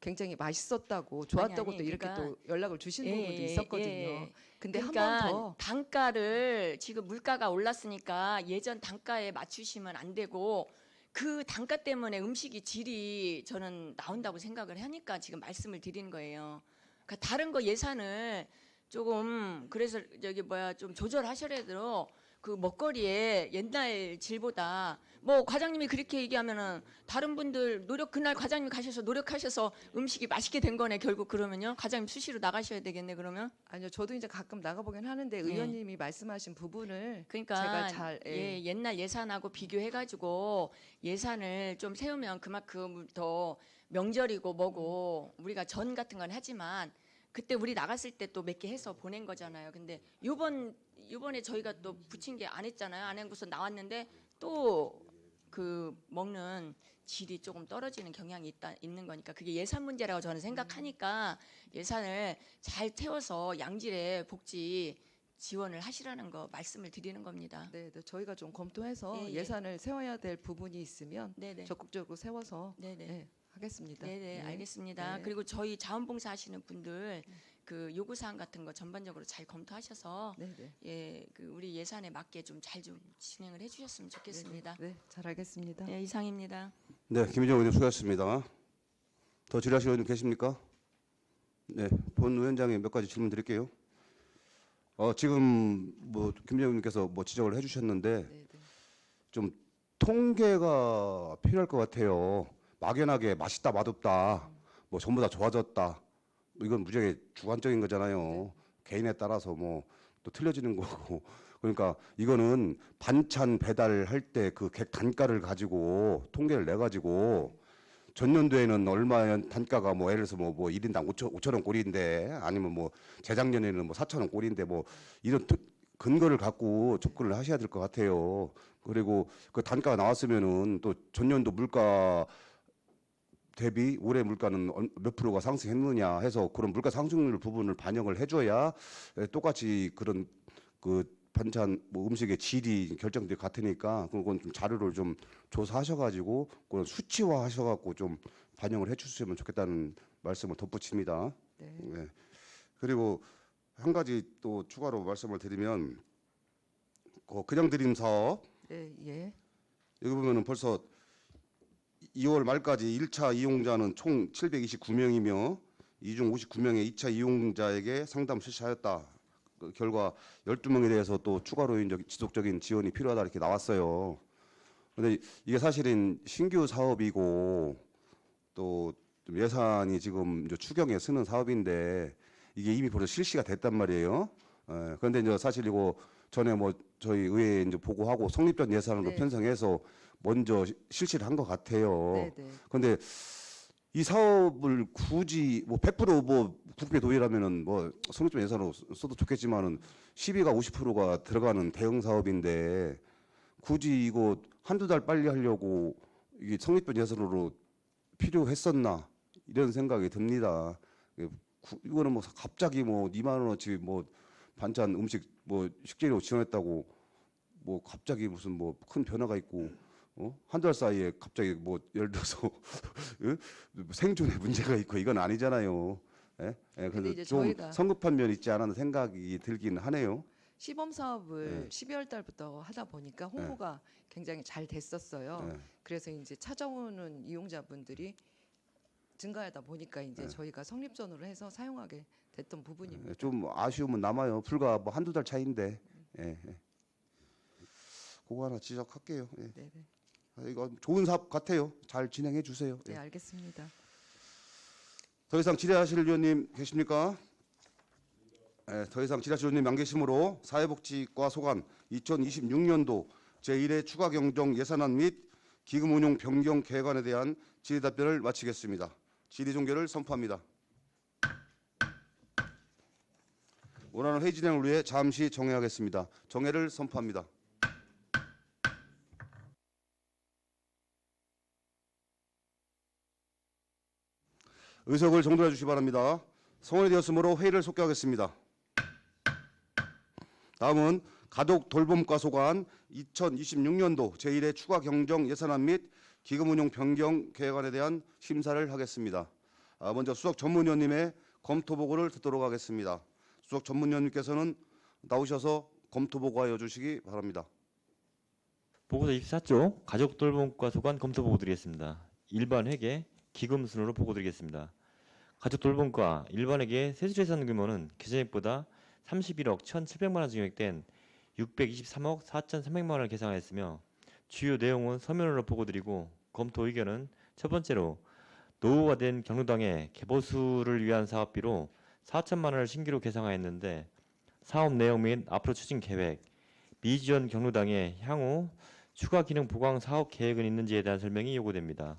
굉장히 맛있었다고 좋았다고 아니, 또 이렇게 그러니까 또 연락을 주신 예, 부분도 예, 있었거든요. 예. 근데 한 그러니까 번 더 단가를 지금 물가가 올랐으니까 예전 단가에 맞추시면 안 되고 그 단가 때문에 음식이 질이 저는 나온다고 생각을 하니까 지금 말씀을 드리는 거예요. 그러니까 다른 거 예산을 조금 그래서 좀 조절하셔야되도록 그 먹거리에 옛날 질보다 뭐 과장님이 그렇게 얘기하면은 다른 분들 그날 과장님 가셔서 노력하셔서 음식이 맛있게 된 거네 결국. 그러면요 과장님 수시로 나가셔야 되겠네 그러면. 아니요, 저도 이제 가끔 나가보긴 하는데 네. 의원님이 말씀하신 부분을 그러니까 제가 잘 예, 옛날 예산하고 비교해가지고 예산을 좀 세우면 그만큼 더 명절이고 뭐고 우리가 전 같은 건 하지만 그때 우리 나갔을 때 또 몇 개 해서 보낸 거잖아요. 근데 요번에 저희가 또 붙인 게 안 했잖아요. 안 한고서 나왔는데 또 그 먹는 질이 조금 떨어지는 경향이 있는 거니까 그게 예산 문제라고 저는 생각하니까 예산을 잘 태워서 양질의 복지 지원을 하시라는 거 말씀을 드리는 겁니다. 네, 저희가 좀 검토해서 예, 예. 예산을 세워야 될 부분이 있으면 네네. 적극적으로 세워서 네네. 네, 하겠습니다. 네네, 네. 알겠습니다. 네. 그리고 저희 자원봉사 하시는 분들 그 요구 사항 같은 거 전반적으로 잘 검토하셔서 네네. 예, 그 우리 예산에 맞게 좀 잘 좀 진행을 해주셨으면 좋겠습니다. 네, 잘 알겠습니다. 네, 이상입니다. 네, 김희정 의원님 수고하셨습니다. 더 질의하실 의원님 계십니까? 네, 본 위원장에 몇 가지 질문 드릴게요. 지금 뭐 김희정 의원님께서 뭐 지적을 해주셨는데 네네. 좀 통계가 필요할 것 같아요. 막연하게 맛있다, 맛없다, 뭐 전부 다 좋아졌다. 이건 무지하게 주관적인 거잖아요. 개인에 따라서 뭐 또 틀려지는 거고. 그러니까 이거는 반찬 배달할 때 그 객 단가를 가지고 통계를 내 가지고 전년도에는 얼마의 단가가 뭐 예를 들어서 뭐 1인당 5천 원 꼴인데 아니면 뭐 재작년에는 뭐 4천 원 꼴인데 뭐 이런 근거를 갖고 접근을 하셔야 될 것 같아요. 그리고 그 단가가 나왔으면은 또 전년도 물가 대비 올해 물가는 몇 프로가 상승했느냐 해서 그런 물가 상승률 부분을 반영을 해줘야 똑같이 그런 그 반찬 뭐 음식의 질이 결정될 것 같으니까 그건 좀 자료를 좀 조사하셔가지고 그런 수치화하셔갖고 좀 반영을 해주셨으면 좋겠다는 말씀을 덧붙입니다. 네. 네. 그리고 한 가지 또 추가로 말씀을 드리면 그냥 드림 사업 네, 예. 여기 보면은 벌써 2월 말까지 1차 이용자는 총 729명이며 이 중 59명의 2차 이용자에게 상담 실시하였다. 그 결과 12명에 대해서 또 추가로 지속적인 지원이 필요하다 이렇게 나왔어요. 그런데 이게 사실은 신규 사업이고 또 좀 예산이 지금 이제 추경에 쓰는 사업인데 이게 이미 벌써 실시가 됐단 말이에요. 그런데 이제 사실 이거 전에 뭐 저희 의회에 이제 보고하고 성립된 예산으로 네. 편성해서 먼저 실시를 한 것 같아요. 네, 네. 그런데 이 사업을 굳이 뭐 100% 국회 도의라면은 뭐 성립된 예산으로 써도 좋겠지만은 12가 50%가 들어가는 대형 사업인데 굳이 이거 한두 달 빨리 하려고 이게 성립된 예산으로 필요했었나 이런 생각이 듭니다. 이거는 뭐 갑자기 뭐 2만 원어치 뭐 반찬 음식 뭐 식재료 지원했다고 뭐 갑자기 무슨 뭐 큰 변화가 있고 한 달 사이에 갑자기 뭐 예를 들어서 생존에 문제가 있고 이건 아니잖아요. 예? 예, 근데 이제 그래서 좀 저희가- 성급한 면이 있지 않았나 생각이 들긴 하네요. 시범 사업을 네. 12월 달부터 하다 보니까 홍보가 굉장히 잘 됐었어요. 예. 그래서 이제 찾아오는 이용자분들이 증가하다 보니까 이제 네. 저희가 성립전으로 해서 사용하게 됐던 부분입니다. 예, 좀 아쉬움은 남아요. 불과 뭐 한두 달 차이인데. 예, 예. 그거 하나 지적할게요. 예. 네, 네. 이거 좋은 사업 같아요. 잘 진행해 주세요. 네, 예. 알겠습니다. 더 이상 질의하실 의원님 계십니까? 예, 더 이상 질의하실 의원님 안 계시므로 사회복지과 소관 2026년도 제1회 추가 경정 예산안 및 기금 운용 변경 계획안에 대한 질의 답변을 마치겠습니다. 질의 종결을 선포합니다. 원하는 회의 진행을 위해 잠시 정회하겠습니다. 정회를 선포합니다. 의석을 정돈해 주시기 바랍니다. 성원이 되었으므로 회의를 속개하겠습니다. 다음은 가족 돌봄과 소관 2026년도 제1회 추가 경정 예산안 및 기금 운용 변경 계획안에 대한 심사를 하겠습니다. 먼저 수석 전문위원님의 검토 보고를 듣도록 하겠습니다. 수석 전문위원님께서는 나오셔서 검토 보고하여 주시기 바랍니다. 보고서 24쪽 가족 돌봄과 소관 검토 보고 드리겠습니다. 일반 회계 기금 순으로 보고 드리겠습니다. 가족 돌봄과 일반 회계 세수 예산 규모는 기존액보다 31억 1,700만 원 증액된 623억 4,300만 원을 계상하였으며 주요 내용은 서면으로 보고드리고 검토 의견은 첫 번째로 노후화된 경로당의 개보수를 위한 사업비로 4천만 원을 신규로 계상하였는데 사업 내용 및 앞으로 추진 계획, 미지원 경로당의 향후 추가 기능 보강 사업 계획은 있는지에 대한 설명이 요구됩니다.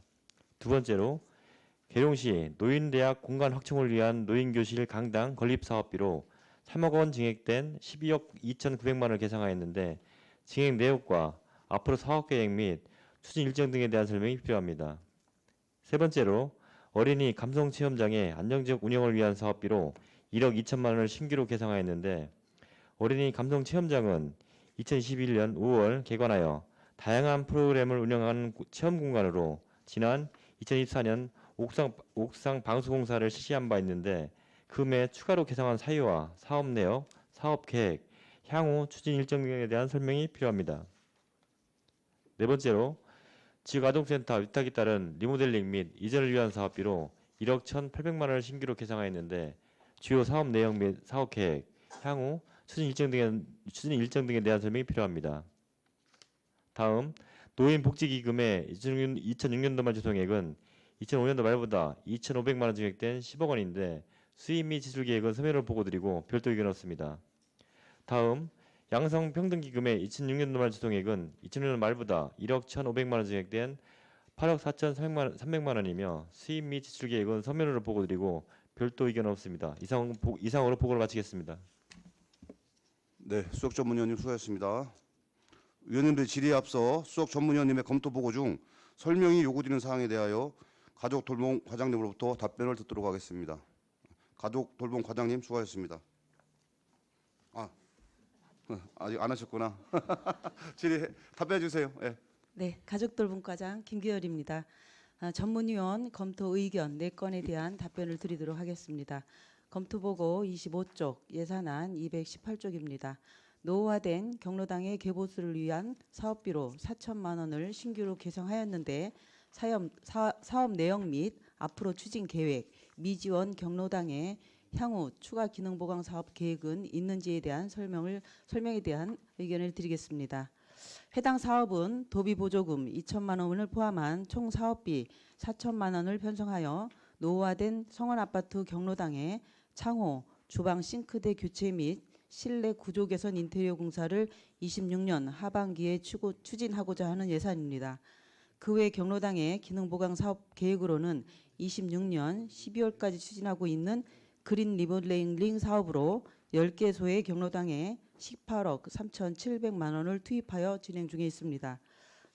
두 번째로 계룡시 노인대학 공간 확충을 위한 노인교실 강당 건립 사업비로 3억 원 증액된 12억 2,900만 원을 계상하였는데 증액 내역과 앞으로 사업 계획 및 추진 일정 등에 대한 설명이 필요합니다. 세 번째로 어린이 감성체험장의 안정적 운영을 위한 사업비로 1억 2천만 원을 신규로 계상하였는데 어린이 감성체험장은 2021년 5월 개관하여 다양한 프로그램을 운영하는 체험 공간으로 지난 2024년 옥상 방수공사를 실시한 바 있는데 금에 추가로 개정한 사유와 사업 내역, 사업 계획, 향후 추진 일정 등에 대한 설명이 필요합니다. 네 번째로 지역아동센터 위탁에 따른 리모델링 및 이전을 위한 사업비로 1억 1,800만 원을 신규로 개정하였는데 주요 사업 내역 및 사업 계획, 향후 추진 일정 등에 대한 설명이 필요합니다. 다음 노인복지기금의 2006년도 말 조성액은 2005년도 말보다 2,500만 원 증액된 10억 원인데 수입 및 지출 계획은 서면으로 보고드리고 별도 의견 없습니다. 다음 양성평등기금의 2006년도 말 조성액은 2006년 말보다 1억 1,500만 원 증액된 8억 4,300만 원이며 수입 및 지출 계획은 서면으로 보고드리고 별도 의견 없습니다. 이상으로 보고를 마치겠습니다. 네, 수석 전문위원님 수고하셨습니다. 위원님들 질의에 앞서 수석 전문위원님의 검토 보고 중 설명이 요구되는 사항에 대하여 가족 돌봄 과장님으로부터 답변을 듣도록 하겠습니다. 가족 돌봄 과장님 수고하셨습니다. 아직 안 하셨구나. 질의 답변해 주세요. 예. 네, 가족돌봄과장 김규열입니다. 전문위원 검토 의견 4건에 대한 답변을 드리도록 하겠습니다. 검토보고 25쪽, 예산안 218쪽입니다. 노후화된 경로당의 개보수를 위한 사업비로 4천만 원을 신규로 개정하였는데 사업 내역 및 앞으로 추진 계획, 미지원 경로당의 향후 추가 기능 보강 사업 계획은 있는지에 대한 설명에 대한 의견을 드리겠습니다. 해당 사업은 도비 보조금 2천만 원을 포함한 총 사업비 4천만 원을 편성하여 노후화된 성원 아파트 경로당의 창호, 주방 싱크대 교체 및 실내 구조 개선 인테리어 공사를 26년 하반기에 추진하고자 하는 예산입니다. 그 외 경로당의 기능 보강 사업 계획으로는 26년 12월까지 추진하고 있는 그린 리모델링 사업으로 10개소의 경로당에 18억 3,700만 원을 투입하여 진행 중에 있습니다.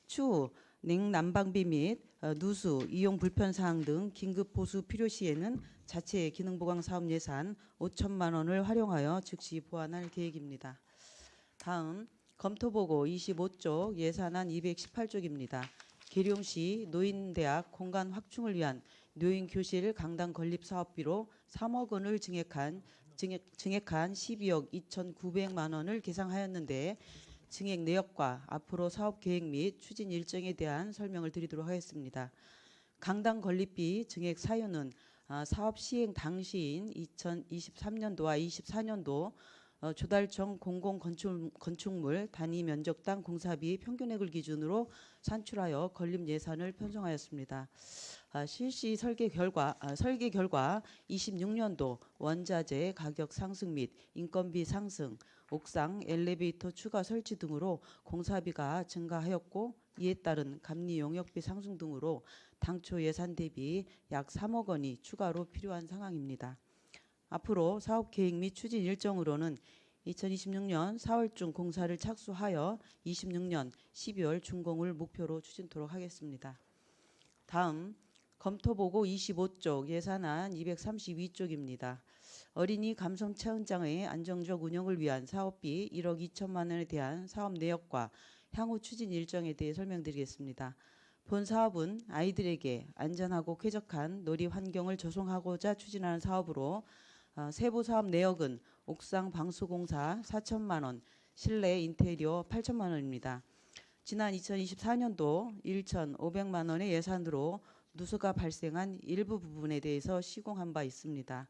추후 냉난방비 및 누수, 이용 불편 사항 등 긴급 보수 필요 시에는 자체 기능 보강 사업 예산 5천만 원을 활용하여 즉시 보완할 계획입니다. 다음 검토보고 25쪽 예산안 218쪽입니다. 계룡시 노인대학 공간 확충을 위한 노인교실 강당 건립 사업비로 3억 원을 증액한 12억 2,900만 원을 계상하였는데 증액 내역과 앞으로 사업 계획 및 추진 일정에 대한 설명을 드리도록 하겠습니다. 강당 건립비 증액 사유는 사업 시행 당시인 2023년도와 24년도 조달청 공공건축물 단위 면적당 공사비 평균액을 기준으로 산출하여 건립 예산을 편성하였습니다. 실시 설계 결과 26년도 원자재 가격 상승 및 인건비 상승, 옥상 엘리베이터 추가 설치 등으로 공사비가 증가하였고 이에 따른 감리 용역비 상승 등으로 당초 예산 대비 약 3억 원이 추가로 필요한 상황입니다. 앞으로 사업 계획 및 추진 일정으로는 2026년 4월중 공사를 착수하여 26년 12월 준공을 목표로 추진토록 하겠습니다. 다음 검토보고 25쪽 예산안 232쪽입니다. 어린이 감성체험장의 안정적 운영을 위한 사업비 1억 2천만 원에 대한 사업 내역과 향후 추진 일정에 대해 설명드리겠습니다. 본 사업은 아이들에게 안전하고 쾌적한 놀이 환경을 조성하고자 추진하는 사업으로 세부 사업 내역은 옥상 방수공사 4천만 원, 실내 인테리어 8천만 원입니다. 지난 2024년도 1,500만 원의 예산으로 누수가 발생한 일부 부분에 대해서 시공한 바 있습니다.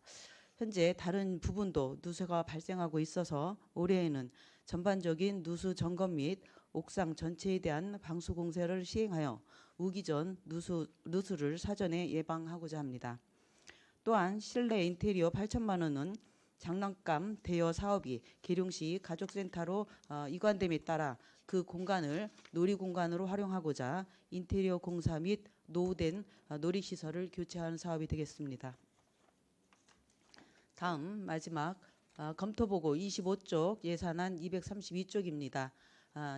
현재 다른 부분도 누수가 발생하고 있어서 올해에는 전반적인 누수 점검 및 옥상 전체에 대한 방수 공사를 시행하여 우기 전 누수를 사전에 예방하고자 합니다. 또한 실내 인테리어 8천만 원은 장난감 대여 사업이 계룡시 가족센터로 이관됨에 따라 그 공간을 놀이공간으로 활용하고자 인테리어 공사 및 노후된 놀이시설을 교체하는 사업이 되겠습니다. 다음 마지막 검토보고 25쪽 예산안 232쪽입니다.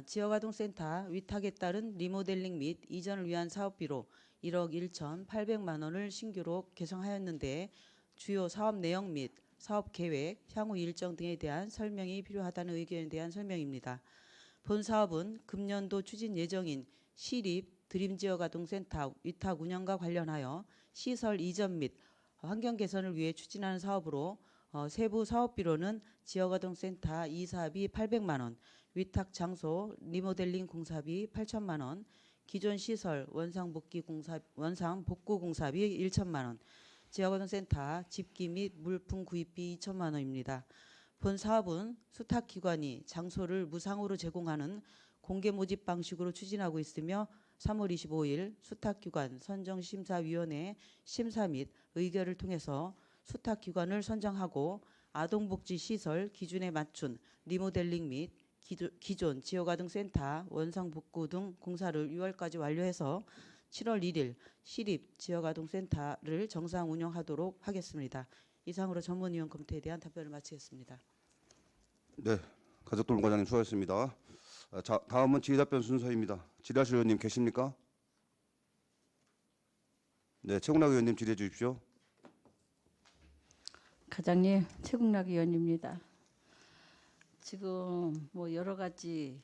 지역아동센터 위탁에 따른 리모델링 및 이전을 위한 사업비로 1억 1,800만 원을 신규로 개정하였는데 주요 사업 내역 및 사업 계획, 향후 일정 등에 대한 설명이 필요하다는 의견에 대한 설명입니다. 본 사업은 금년도 추진 예정인 시립 드림지역아동센터 위탁 운영과 관련하여 시설 이전 및 환경 개선을 위해 추진하는 사업으로 세부 사업비로는 지역아동센터 이사비 800만 원, 위탁 장소 리모델링 공사비 8천만 원, 기존 시설 원상 복구 공사비 1천만 원, 지역아동센터 집기 및 물품 구입비 2천만 원입니다. 본 사업은 수탁기관이 장소를 무상으로 제공하는 공개 모집 방식으로 추진하고 있으며 3월 25일 수탁기관 선정심사위원회 심사 및 의결을 통해서 수탁기관을 선정하고 아동복지시설 기준에 맞춘 리모델링 및 기존 지역아동센터 원상복구 등 공사를 6월까지 완료해서 7월 1일 시립 지역아동센터를 정상 운영하도록 하겠습니다. 이상으로 전문위원 검토에 대한 답변을 마치겠습니다. 네, 가족돌봄 과장님 수고하셨습니다. 자, 다음은 질의답변 순서입니다. 질의하실 의원님 계십니까? 네, 최국락 의원님 질의해 주십시오. 과장님, 최국락 의원입니다. 지금 뭐 여러 가지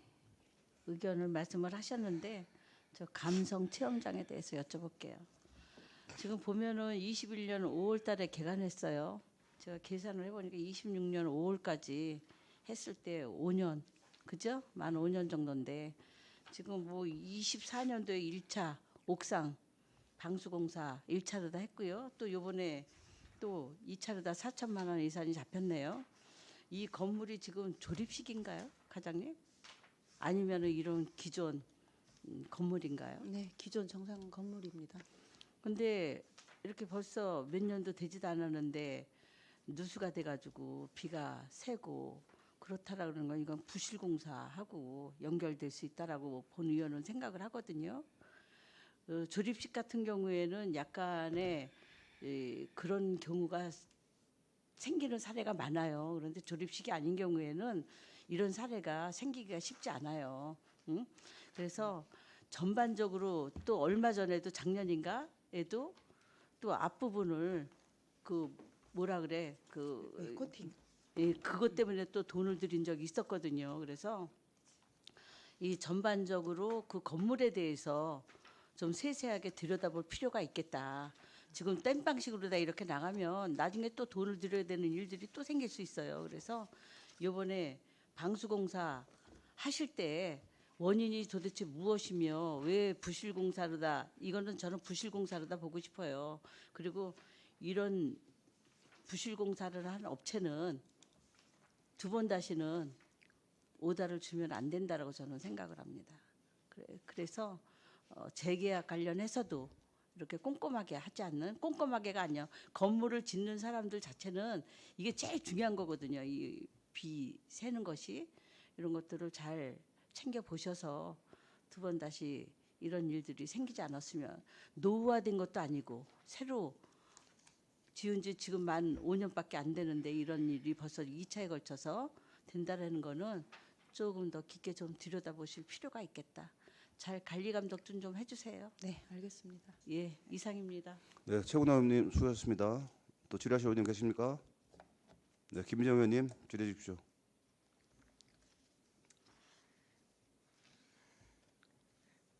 의견을 말씀을 하셨는데 저 감성 체험장에 대해서 여쭤볼게요. 지금 보면은 21년 5월달에 개관했어요. 제가 계산을 해보니까 26년 5월까지 했을 때 5년, 그죠? 만 5년 정도인데 지금 뭐 24년도에 1차 옥상 방수공사 1차로 다 했고요. 또 요번에 또 2차로 다 4천만 원 예산이 잡혔네요. 이 건물이 지금 조립식인가요, 과장님? 아니면은 이런 기존 건물인가요? 네, 기존 정상 건물입니다. 근데 이렇게 벌써 몇 년도 되지도 않았는데 누수가 돼가지고 비가 새고 그렇다라 그러는 건 이건 부실공사하고 연결될 수 있다라고 본 의원은 생각을 하거든요. 조립식 같은 경우에는 약간의 그런 경우가 생기는 사례가 많아요. 그런데 조립식이 아닌 경우에는 이런 사례가 생기기가 쉽지 않아요. 응? 그래서 전반적으로 또 얼마 전에도 작년인가에도 또 앞부분을 그 뭐라 그래 그 코팅. 예, 그것 때문에 또 돈을 들인 적이 있었거든요. 그래서 이 전반적으로 그 건물에 대해서 좀 세세하게 들여다볼 필요가 있겠다. 지금 땜방식으로 다 이렇게 나가면 나중에 또 돈을 들여야 되는 일들이 또 생길 수 있어요. 그래서 이번에 방수공사 하실 때 원인이 도대체 무엇이며 왜 부실공사로다, 이거는 저는 부실공사로다 보고 싶어요. 그리고 이런 부실공사를 한 업체는 두 번 다시는 오다를 주면 안 된다라고 저는 생각을 합니다. 그래서 재계약 관련해서도 이렇게 꼼꼼하게 하지 않는, 꼼꼼하게가 아니라 건물을 짓는 사람들 자체는 이게 제일 중요한 거거든요. 이 비 새는 것이, 이런 것들을 잘 챙겨 보셔서 두 번 다시 이런 일들이 생기지 않았으면, 노후화된 것도 아니고 새로 지은 지 지금 만 5년밖에 안 되는데 이런 일이 벌써 2차에 걸쳐서 된다라는 거는 조금 더 깊게 좀 들여다보실 필요가 있겠다. 잘 관리 감독 좀 해주세요. 네, 알겠습니다. 예, 이상입니다. 네, 최국락 의원님 수고하셨습니다. 또 질의하실 의원님 계십니까? 네, 김민정 의원님 질의해 주십시오.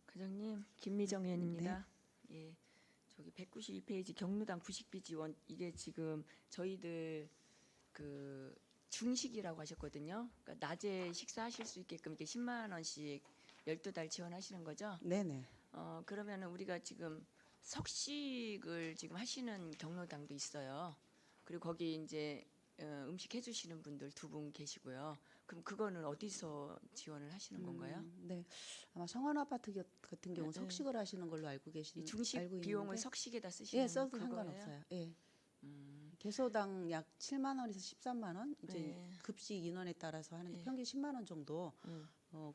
과장님, 김미정 의원입니다. 예, 저기 192페이지 경로당 부식비 지원, 이게 지금 저희들 그 중식이라고 하셨거든요. 그러니까 낮에 식사하실 수 있게끔 이렇게 10만 원씩 12달 지원하시는 거죠? 네네. 그러면은 우리가 지금 석식을 지금 하시는 경로당도 있어요. 그리고 거기 이제 음식 해주시는 분들 2분 계시고요. 그럼 그거는 어디서 지원을 하시는 건가요? 네, 아마 성원 아파트 같은 경우 네. 석식을 하시는 걸로 알고 이 계신 중식 알고 비용을 있는데, 석식에다 쓰시는 예, 써도 그거예요? 상관없어요. 예. 개소당 약 7만 원에서 13만 원, 이제 네. 급식 인원에 따라서 하는데 네. 평균 10만 원 정도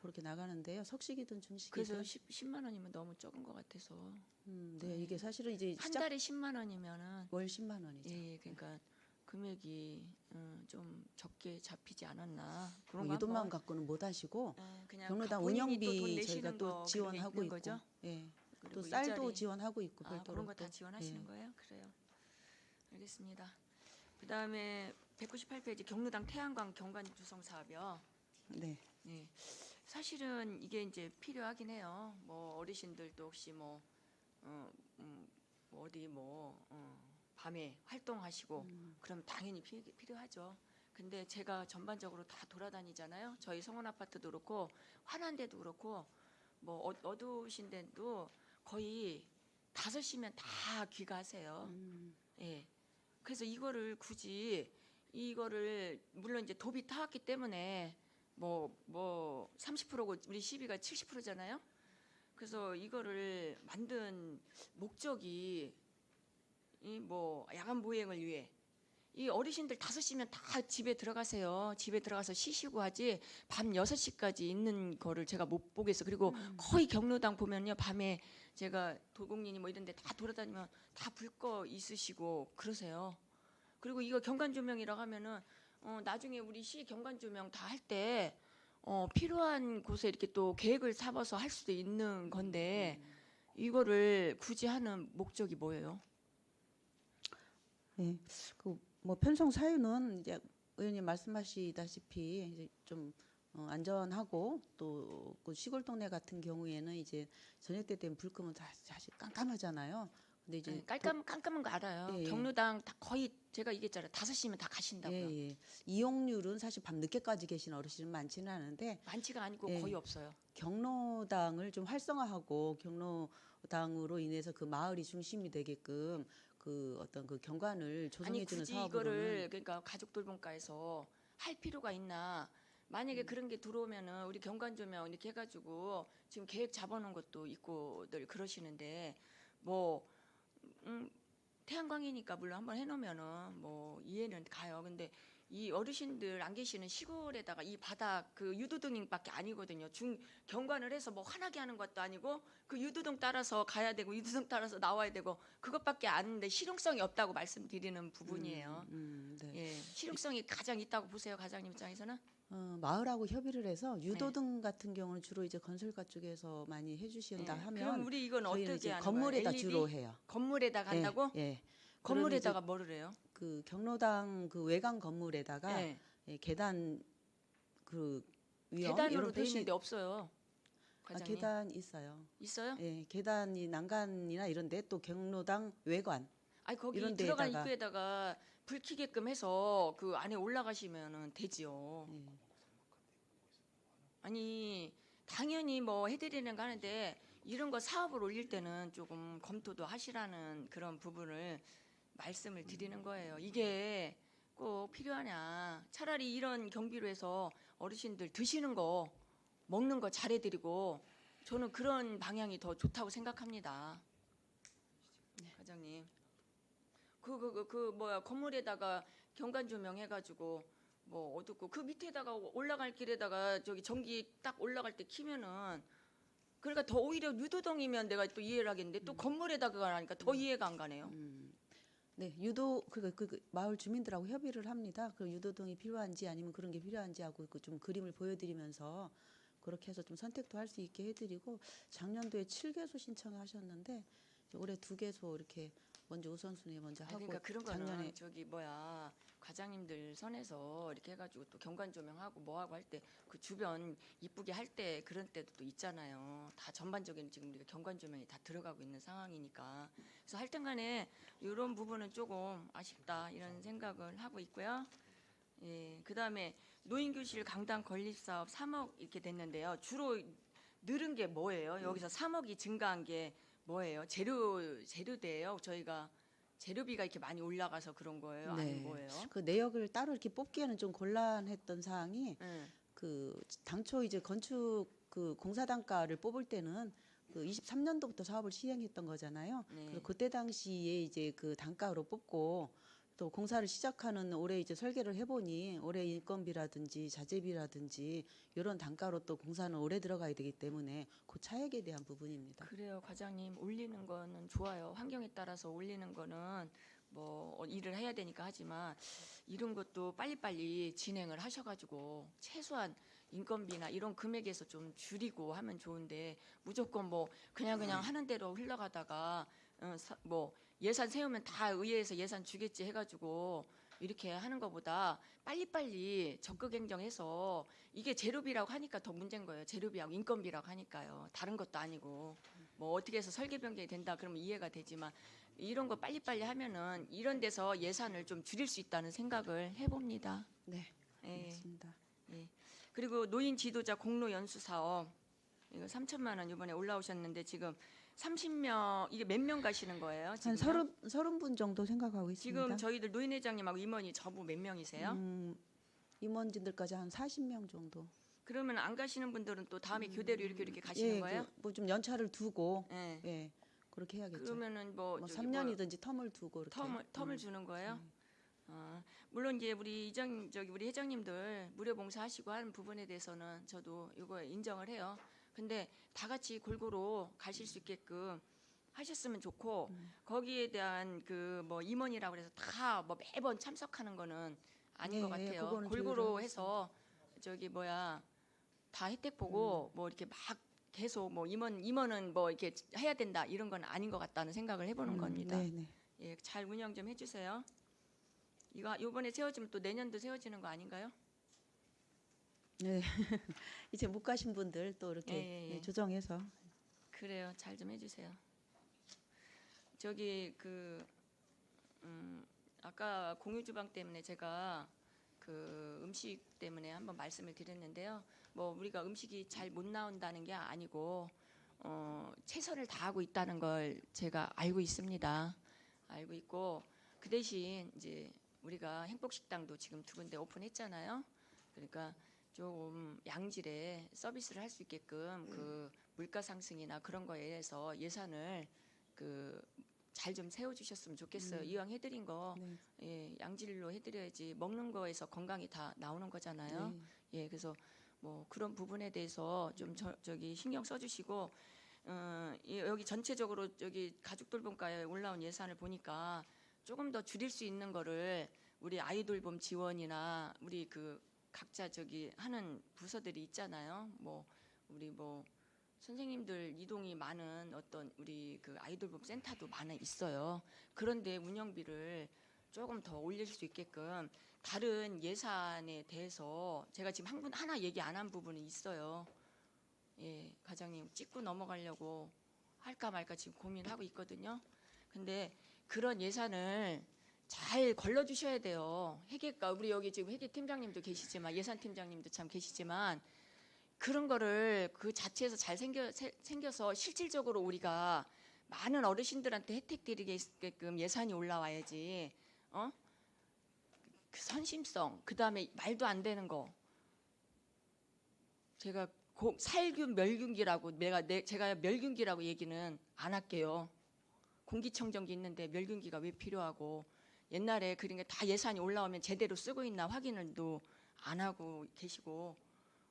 그렇게 나가는데요. 석식이든 중식이든. 그래서 10만 원이면 너무 적은 것 같아서. 네, 이게 사실은 이제 한 달에 10만 원이면은 월 10만 원이죠. 예, 그러니까 금액이 좀 적게 잡히지 않았나 그런 이 거 돈만 한번, 갖고는 못 하시고 그냥 경로당 본인이 또 돈 운영비 내시는 저희가 거 또 그런 게 지원하고 있는 있고, 거죠? 예. 그리고 또 쌀도 일자리, 지원하고 있고 별도로 그런 거 다 또. 지원하시는 예. 거예요? 그래요. 알겠습니다. 그다음에 198페이지 경로당 태양광 경관 조성 사업이요. 네. 네. 사실은 이게 이제 필요하긴 해요. 뭐 어르신들도 혹시 뭐 어디 뭐 밤에 활동하시고 그럼 당연히 필요하죠. 근데 제가 전반적으로 다 돌아다니잖아요. 저희 성원 아파트도 그렇고 환한 데도 그렇고 뭐 어두우신 데도 거의 5시면 다 귀가하세요. 예. 그래서 이거를 굳이 이거를 물론 이제 도비 타왔기 때문에 뭐 30%고 우리 시비가 70%잖아요. 그래서 이거를 만든 목적이 이 뭐 야간 보행을 위해 이 어르신들 5시면 다 집에 들어가세요. 집에 들어가서 쉬시고 하지 밤 6시까지 있는 거를 제가 못 보겠어. 그리고 거의 경로당 보면요. 밤에 제가 도곡리니 뭐 이런 데 다 돌아다니면 다 불 꺼 있으시고 그러세요. 그리고 이거 경관 조명이라고 하면은 나중에 우리 시 경관 조명 다 할 때 필요한 곳에 이렇게 또 계획을 잡아서 할 수도 있는 건데 이거를 굳이 하는 목적이 뭐예요? 네, 뭐 편성 사유는 이제 의원님 말씀하시다시피 이제 좀 안전하고 또 그 시골 동네 같은 경우에는 이제 저녁 때 되면 불 끄면 다 사실 깜깜하잖아요. 근데 이제 깜깜한 거 알아요. 예, 예. 경로당 다 거의 제가 얘기했잖아요. 5시면 다 가신다고요. 예. 이용률은 사실 밤 늦게까지 계신 어르신은 많지는 않은데 많지가 않고 예. 거의 없어요. 경로당을 좀 활성화하고 경로당으로 인해서 그 마을이 중심이 되게끔 그 어떤 그 경관을 조성해 아니 주는 굳이 사업으로는 이거를 그러니까 가족 돌봄과에서 할 필요가 있나? 만약에 그런 게 들어오면은 우리 경관 조명 이렇게 해가지고 지금 계획 잡아놓은 것도 있고들 그러시는데 뭐 태양광이니까 물론 한번 해놓으면은 뭐 이해는 가요. 근데 이 어르신들 안 계시는 시골에다가 이 바닥 그 유도등밖에 아니거든요. 경관을 해서 뭐 환하게 하는 것도 아니고 그 유도등 따라서 가야 되고 유도등 따라서 나와야 되고 그것밖에 아닌데 실용성이 없다고 말씀드리는 부분이에요. 네. 예, 실용성이 가장 있다고 보세요, 과장님 입장에서는? 마을하고 협의를 해서 유도등 같은 경우는 주로 이제 건설가 쪽에서 많이 해주신다 예, 하면 그럼 우리 이건 저희는 어떻게 이제 하는 건물에다 거예요? 주로 LED? 해요. 건물에다가 한다고? 예. 건물에다가 뭐를 해요? 그 경로당 그 외곽 건물에다가 예. 예, 계단 그 위험 계단으로 이런 돼 표시 있는데 없어요. 과장님. 계단 있어요. 있어요? 예, 계단이 난간이나 이런데 또 경로당 외관 아니 거기 이런 들어간 데에다가 입구에다가 불 켜게끔 해서 그 안에 올라가시면은 되지요. 예. 아니 당연히 뭐 해드리는 거 하는데 이런 거 사업을 올릴 때는 조금 검토도 하시라는 그런 부분을 말씀을 드리는 거예요. 이게 꼭 필요하냐? 차라리 이런 경비로 해서 어르신들 드시는 거 먹는 거 잘해드리고 저는 그런 방향이 더 좋다고 생각합니다. 과장님. 그 뭐야 건물에다가 경관 조명 해가지고 뭐 어둡고 그 밑에다가 올라갈 길에다가 저기 전기 딱 올라갈 때 키면은 그러니까 더 오히려 유도동이면 내가 또 이해를 하겠는데 또 건물에다가 하니까 더 이해가 안 가네요. 네, 그 마을 주민들하고 협의를 합니다. 그 유도등이 필요한지 아니면 그런 게 필요한지 하고 그 좀 그림을 보여드리면서 그렇게 해서 좀 선택도 할 수 있게 해드리고 작년도에 7개소 신청하셨는데 올해 2개소 이렇게 먼저 우선순위 먼저 하고 그러니까 그런 거는 작년에 저기 뭐야 과장님들 선에서 이렇게 해가지고 또 경관 조명하고 뭐하고 할 때 그 주변 이쁘게 할 때 그런 때도 또 있잖아요. 다 전반적인 지금 우리가 경관 조명이 다 들어가고 있는 상황이니까 그래서 하여튼간에 이런 부분은 조금 아쉽다 이런 생각을 하고 있고요. 예, 그다음에 노인교실 강당 건립 사업 3억 이렇게 됐는데요. 주로 늘은 게 뭐예요? 여기서 3억이 증가한 게 뭐예요? 재료대예요. 저희가 재료비가 이렇게 많이 올라가서 그런 거예요? 아니면 뭐예요? 그 내역을 따로 이렇게 뽑기에는 좀 곤란했던 사항이 예. 그 당초 이제 건축 그 공사 단가를 뽑을 때는 그 23년도부터 사업을 시행했던 거잖아요. 네. 그래서 그때 당시에 이제 그 단가로 뽑고 또 공사를 시작하는 올해 이제 설계를 해보니 올해 인건비라든지 자재비라든지 이런 단가로 또 공사는 오래 들어가야 되기 때문에 그 차액에 대한 부분입니다. 그래요, 과장님. 올리는 거는 좋아요. 환경에 따라서 올리는 거는 뭐 일을 해야 되니까 하지만 이런 것도 빨리빨리 진행을 하셔가지고 최소한 인건비나 이런 금액에서 좀 줄이고 하면 좋은데 무조건 뭐 그냥 하는 대로 흘러가다가 뭐 예산 세우면 다 의회에서 예산 주겠지 해가지고 이렇게 하는 것보다 빨리빨리 적극 행정해서 이게 재료비라고 하니까 더 문제인 거예요. 재료비하고 인건비라고 하니까요. 다른 것도 아니고. 뭐 어떻게 해서 설계 변경이 된다 그러면 이해가 되지만 이런 거 빨리빨리 하면은 이런 데서 예산을 좀 줄일 수 있다는 생각을 해봅니다. 네, 예. 알겠습니다. 예. 그리고 노인 지도자 공로 연수 사업 이거 3천만 원 이번에 올라오셨는데 지금 30명 이게 몇 명 가시는 거예요? 한 지금요? 30분 정도 생각하고 있습니다. 지금 저희들 노인회장님하고 임원이 전부 몇 명이세요? 임원진들까지 한 40명 정도. 그러면 안 가시는 분들은 또 다음에 교대로 이렇게 가시는 거예요? 뭐좀 연차를 두고 예. 예, 그렇게 해야겠죠. 그러면은 뭐, 뭐 저기 3년이든지 텀을 두고 이렇게. 텀을 주는 거예요? 물론 이제 우리 회장님들 무료 봉사하시고 하는 부분에 대해서는 저도 이거 인정을 해요. 근데 다 같이 골고루 가실 수 있게끔 하셨으면 좋고 거기에 대한 그 뭐 임원이라고 해서 다 뭐 매번 참석하는 거는 아닌 것 같아요. 그거는 골고루 조율을 해서 다 혜택 보고 뭐 이렇게 막 계속 뭐 임원은 뭐 이렇게 해야 된다 이런 건 아닌 것 같다는 생각을 해보는 겁니다. 네, 네. 예, 잘 운영 좀 해주세요. 이거 이번에 세워지면 또 내년도 세워지는 거 아닌가요? 네. 이제 못 가신 분들 또 이렇게 예. 네, 조정해서. 그래요. 잘 좀 해주세요. 아까 공유주방 때문에 제가 그 음식 때문에 한번 말씀을 드렸는데요. 뭐 우리가 음식이 잘 못 나온다는 게 아니고 최선을 다하고 있다는 걸 제가 알고 있습니다. 알고 있고 그 대신 이제 우리가 행복식당도 지금 2군데 오픈했잖아요. 그러니까 좀 양질의 서비스를 할 수 있게끔 그 물가 상승이나 그런 거에 대해서 예산을 그 잘 좀 세워주셨으면 좋겠어요. 이왕 해드린 거 네. 예, 양질로 해드려야지 먹는 거에서 건강이 다 나오는 거잖아요. 네. 예, 그래서 뭐 그런 부분에 대해서 좀 저기 신경 써주시고 여기 전체적으로 여기 가족 돌봄과에 올라온 예산을 보니까 조금 더 줄일 수 있는 거를 우리 아이돌봄 지원이나 우리 그 각자 저기 하는 부서들이 있잖아요. 뭐 우리 뭐 선생님들 이동이 많은 어떤 우리 그 아이돌봄 센터도 많아 있어요. 그런데 운영비를 조금 더 올릴 수 있게끔 다른 예산에 대해서 제가 지금 하나 얘기 안 한 부분이 있어요. 예, 과장님 찍고 넘어가려고 할까 말까 지금 고민하고 있거든요. 근데 그런 예산을 잘 걸러주셔야 돼요. 회계가 우리 여기 지금 회계 팀장님도 계시지만 예산 팀장님도 참 계시지만 그런 거를 그 자체에서 잘 생겨서 실질적으로 우리가 많은 어르신들한테 혜택 드리게끔 예산이 올라와야지. 그 선심성, 그 다음에 말도 안 되는 거. 제가 살균 멸균기라고 제가 멸균기라고 얘기는 안 할게요. 공기청정기 있는데 멸균기가 왜 필요하고 옛날에 그런 게 다 예산이 올라오면 제대로 쓰고 있나 확인을도 안 하고 계시고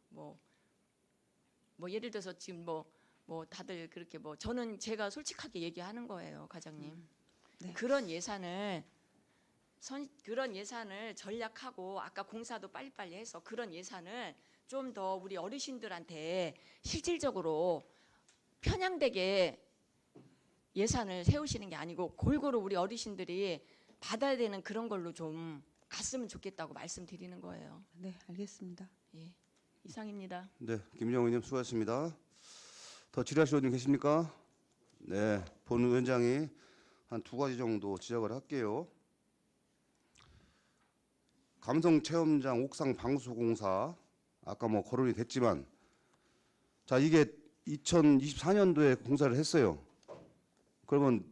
뭐 예를 들어서 지금 뭐 다들 그렇게 뭐 저는 제가 솔직하게 얘기하는 거예요, 과장님. 네. 그런 예산을 전략하고 아까 공사도 빨리빨리 해서 그런 예산을 좀 더 우리 어르신들한테 실질적으로 편향되게 예산을 세우시는 게 아니고 골고루 우리 어르신들이 받아야 되는 그런 걸로 좀 갔으면 좋겠다고 말씀드리는 거예요. 네, 알겠습니다. 예, 이상입니다. 네, 김정은 의원님 수고하셨습니다. 더 질의하실 분 계십니까? 네, 본 위원장이 한 2가지 정도 지적을 할게요. 감성체험장 옥상 방수공사 아까 뭐 거론이 됐지만 자 이게 2024년도에 공사를 했어요. 그러면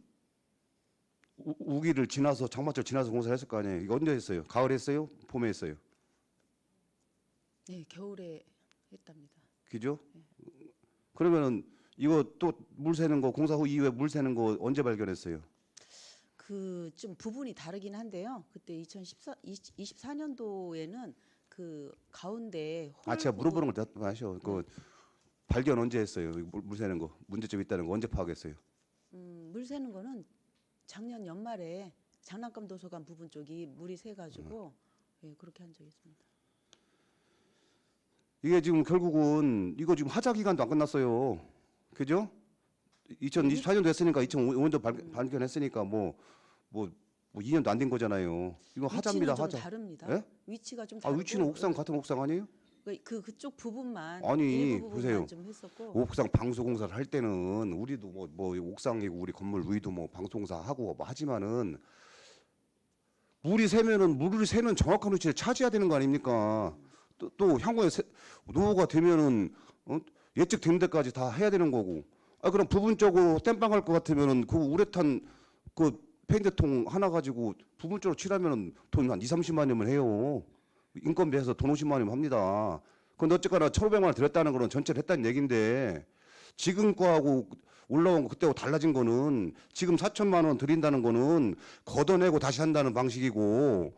우기를 지나서 장마철 지나서 공사를 했을 거 아니에요. 이거 언제 했어요? 가을에 했어요? 봄에 했어요? 네, 겨울에 했답니다. 그죠? 그러면은 이거 또 물 새는 거 공사 후 이후에 물 새는 거 언제 발견했어요? 그 좀 부분이 다르긴 한데요. 그때 2024년도에는 그 가운데 제가 물어보는 걸 대답하셔. 그 발견 언제 했어요? 물 새는 거 문제점 있다는 거 언제 파악했어요? 물 새는 거는 작년 연말에 장난감 도서관 부분 쪽이 물이 새가지고 예, 그렇게 한 적이 있습니다. 이게 지금 결국은 이거 지금 하자 기간도 안 끝났어요. 그죠? 2024년도 했으니까 2005년도 발견했으니까 뭐 2년도 안 된 거잖아요. 이거 하자입니다. 위치는 좀 하자. 다릅니다. 예? 위치가 좀 아 다르고 위치는 옥상 같은 옥상 아니에요? 그쪽 부분만 아니, 일부 부분만 보세요. 좀 했었고 옥상 방수공사를 할 때는 우리도 뭐 옥상이고 우리 건물 위도 뭐 방수공사 하고 뭐 하지만은 물이 새는 정확한 위치를 차지해야 되는 거 아닙니까? 또 향후에 노후가 되면은 예측된 데까지 다 해야 되는 거고. 그럼 부분적으로 땜빵할 것 같으면은 그 우레탄 그 페인트통 하나 가지고 부분적으로 칠하면은 돈 한 2~30만 원이면 해요. 인건비해서 돈 50만 원이면 합니다. 근데 어쨌거나 1,500만 원 들였다는 거는 전체를 했다는 얘기인데 지금 거하고 올라온 거 그때하고 달라진 거는 지금 4천만 원 드린다는 거는 걷어내고 다시 한다는 방식이고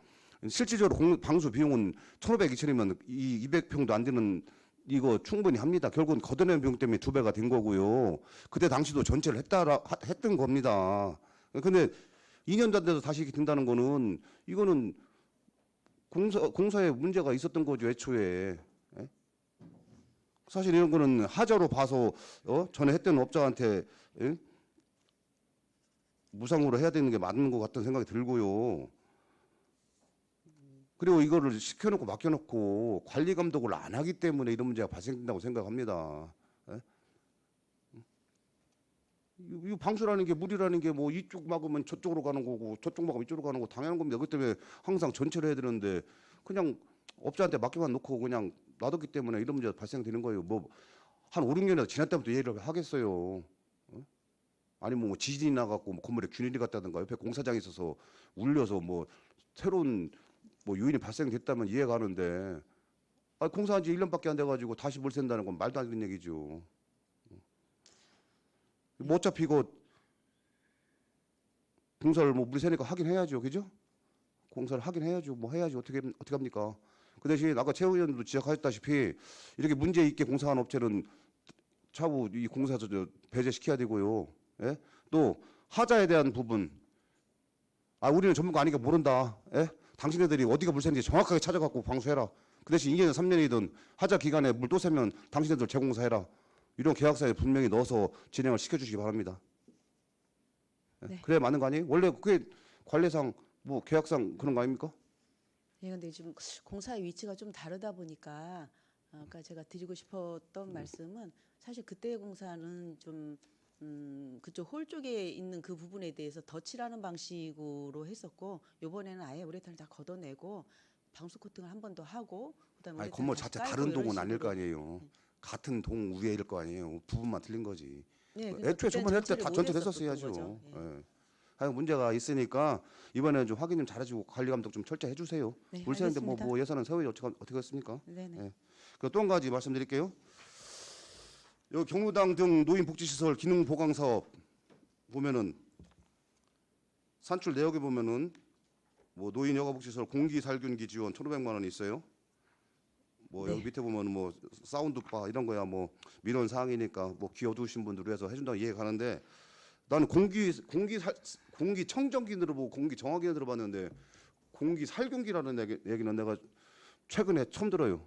실질적으로 방수 비용은 1,500, 2천이면 이 200평도 안 되는 이거 충분히 합니다. 결국은 걷어내는 비용 때문에 2배가 된 거고요. 그때 당시도 전체를 했던 겁니다. 근데 2년도 안 돼서 다시 이렇게 된다는 거는 이거는 공사에 문제가 있었던 거죠, 애초에. 예? 사실 이런 거는 하자로 봐서 전에 했던 업자한테 무상으로 해야 되는 게 맞는 것 같다는 생각이 들고요. 그리고 이거를 시켜놓고 맡겨놓고 관리 감독을 안 하기 때문에 이런 문제가 발생된다고 생각합니다. 예? 이 방수라는 게 물이라는 게 뭐 이쪽 막으면 저쪽으로 가는 거고 저쪽 막으면 이쪽으로 가는 거 당연한 겁니다. 그렇기 때문에 항상 전체를 해야 되는데 그냥 업자한테 맡겨만 놓고 그냥 놔뒀기 때문에 이런 문제가 발생되는 거예요. 뭐 한 5~6년이나 지날 때부터 얘기를 하겠어요. 아니 뭐 지진이 나갖고 뭐 건물에 균일이 갔다든가 옆에 공사장이 있어서 울려서 뭐 새로운 뭐 요인이 발생됐다면 이해가 가는데 공사한 지 1년밖에 안 돼가지고 다시 물 샌다는 건 말도 안 되는 얘기죠. 뭐 어차피 이거 공사를 뭐 물 새니까 하긴 해야죠, 그죠? 공사를 하긴 해야죠. 뭐 해야지 어떻게 합니까? 그 대신 아까 최 의원도 지적하셨다시피 이렇게 문제 있게 공사한 업체는 차후 이 공사에서 배제시켜야 되고요. 예? 또 하자에 대한 부분, 우리는 전문가 아니니까 모른다. 예? 당신네들이 어디가 물 새는지 정확하게 찾아갖고 방수해라. 그 대신 2년, 3년이든 하자 기간에 물 또 새면 당신네들 재공사해라. 이런 계약서에 분명히 넣어서 진행을 시켜주시기 바랍니다. 예? 네. 그래야 맞는 거 아니에요? 원래 그게 관례상 뭐 계약상 그런 거 아닙니까? 예, 근데 지금 공사의 위치가 좀 다르다 보니까 아까 제가 드리고 싶었던 말씀은 사실 그때의 공사는 좀 그쪽 홀 쪽에 있는 그 부분에 대해서 덧칠하는 방식으로 했었고 이번에는 아예 우레탄을 다 걷어내고 방수 코팅을 한 번 더 하고 그다음에 아니, 우레탄을 건물 다시 자체 깔고 다른 이런 동은 아닐 거 식으로. 아니에요. 같은 동 위에일 거 아니에요. 부분만 틀린 거지. 네, 그러니까 애초에 그때는 저번에 할 때 전체를 다 못 전체를 했었던 했었어야죠. 거죠. 예. 예. 하여간 문제가 있으니까 이번에는 좀 확인 좀 잘해주고 관리 감독 좀 철저히 해주세요. 네, 물 새는데 뭐 알겠습니다. 예산은 세워야 어떻게 했습니까? 네네. 예. 그리고 또 한 가지 말씀드릴게요. 여기 경로당 등 노인 복지시설 기능 보강 사업 보면은 산출 내역에 보면은 뭐 노인 여가복지시설 공기 살균기 지원 1,500만 원이 있어요. 뭐 여기 네. 밑에 보면 뭐 사운드바 이런 거야 뭐 민원 사항이니까 뭐 귀 어두우신 분들 위해서 해준다고 이해가 가는데 나는 공기 청정기는 들어보고 공기 정화기는 들어봤는데 공기 살균기라는 얘기는 내가 최근에 처음 들어요.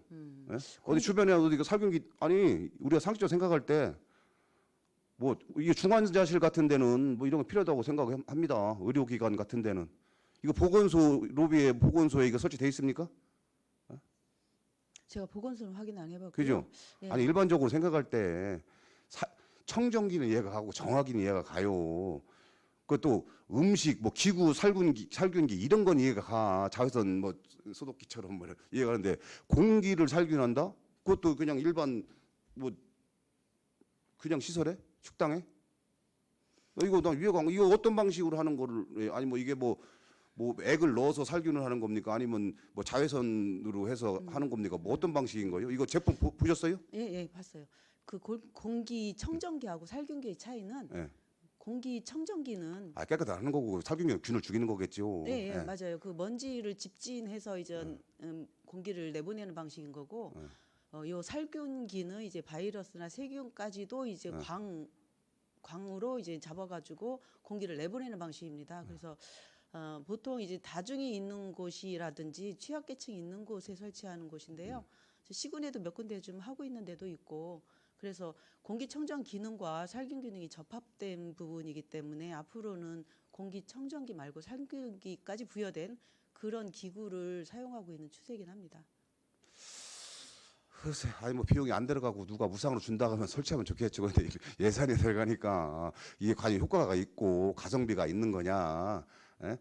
예? 어디 주변에 어디 그 살균기 아니 우리가 상식적으로 생각할 때 뭐 이게 중환자실 같은 데는 뭐 이런 거 필요하다고 생각합니다. 의료기관 같은 데는 이거 보건소 로비에 보건소에 이거 설치돼 있습니까? 제가 보건소는 확인 안 해봤고요. 그죠? 예. 아니 일반적으로 생각할 때 청정기는 이해가 가고 정화기는 이해가 가요. 그것도 음식 뭐 기구 살균기 이런 건 이해가 가. 자외선 뭐 소독기처럼 뭐 이해가 가는데 공기를 살균한다? 그것도 그냥 일반 뭐 그냥 시설에 식당에 이거 나 이해가 안 가. 이거 어떤 방식으로 하는 거를 아니 뭐 이게 뭐 액을 넣어서 살균을 하는 겁니까? 아니면 뭐 자외선으로 해서 하는 겁니까? 뭐 어떤 방식인 거예요? 이거 제품 보셨어요? 예, 봤어요. 그 공기 청정기하고 살균기의 차이는 예. 공기 청정기는 깨끗하는 거고 살균기는 균을 죽이는 거겠죠. 예, 예. 맞아요. 그 먼지를 집진해서 이제 공기를 내보내는 방식인 거고 요 살균기는 이제 바이러스나 세균까지도 이제 광으로 이제 잡아가지고 공기를 내보내는 방식입니다. 그래서 보통 이제 다중이 있는 곳이라든지 취약계층이 있는 곳에 설치하는 곳인데요. 시군에도 몇 군데 좀 하고 있는 데도 있고 그래서 공기청정 기능과 살균 기능이 접합된 부분이기 때문에 앞으로는 공기청정기 말고 살균기까지 부여된 그런 기구를 사용하고 있는 추세이긴 합니다. 글쎄, 아니 뭐 비용이 안 들어가고 누가 무상으로 준다고 하면 설치하면 좋겠죠. 근데 예산이 들어가니까 이게 과연 효과가 있고 가성비가 있는 거냐, 예?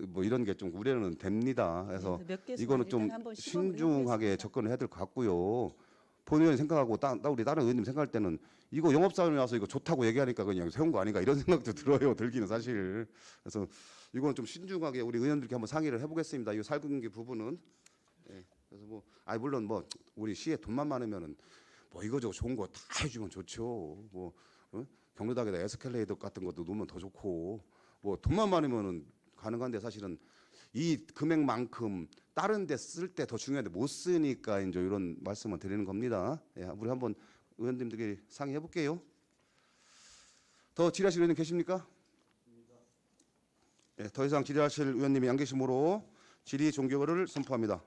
뭐 이런 게 좀 우려는 됩니다. 그래서 이거는 좀 신중하게 접근을 해야 될 것 같고요. 본 의원이 생각하고 우리 다른 의원님 생각할 때는 이거 영업사원이 와서 이거 좋다고 얘기하니까 그냥 세운 거 아닌가 이런 생각도 들어요. 들기는 사실. 그래서 이거는 좀 신중하게 우리 의원들께 한번 상의를 해보겠습니다. 이 살균기 부분은. 예. 그래서 뭐, 물론 뭐 우리 시에 돈만 많으면은 뭐 이거저거 좋은 거 다 해주면 좋죠. 뭐 경로당에다 에스컬레이터 같은 것도 놓으면 더 좋고, 뭐 돈만 많으면은 가능한데 사실은 이 금액만큼 다른 데 쓸 때 더 중요한데 못 쓰니까 이제 이런 말씀을 드리는 겁니다. 예, 우리 한번 의원님들끼리 상의해 볼게요. 더 질의하실 의원님 계십니까? 예, 더 이상 질의하실 의원님이 안 계시므로 질의 종결을 선포합니다.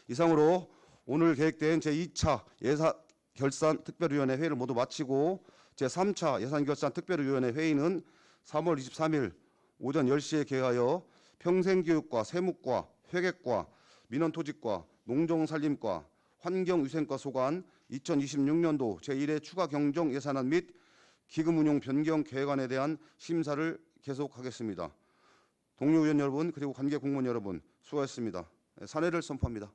이상으로 오늘 계획된 제2차 예산결산 특별위원회 회의를 모두 마치고 제3차 예산결산 특별위원회 회의는 3월 23일 오전 10시에 개하여 평생교육과 세무과 회계과 민원토지과 농정산림과 환경위생과 소관 2026년도 제1회 추가 경정 예산안 및 기금 운용 변경 계획안에 대한 심사를 계속하겠습니다. 동료 의원 여러분 그리고 관계 공무원 여러분 수고하셨습니다. 사례를 선포합니다.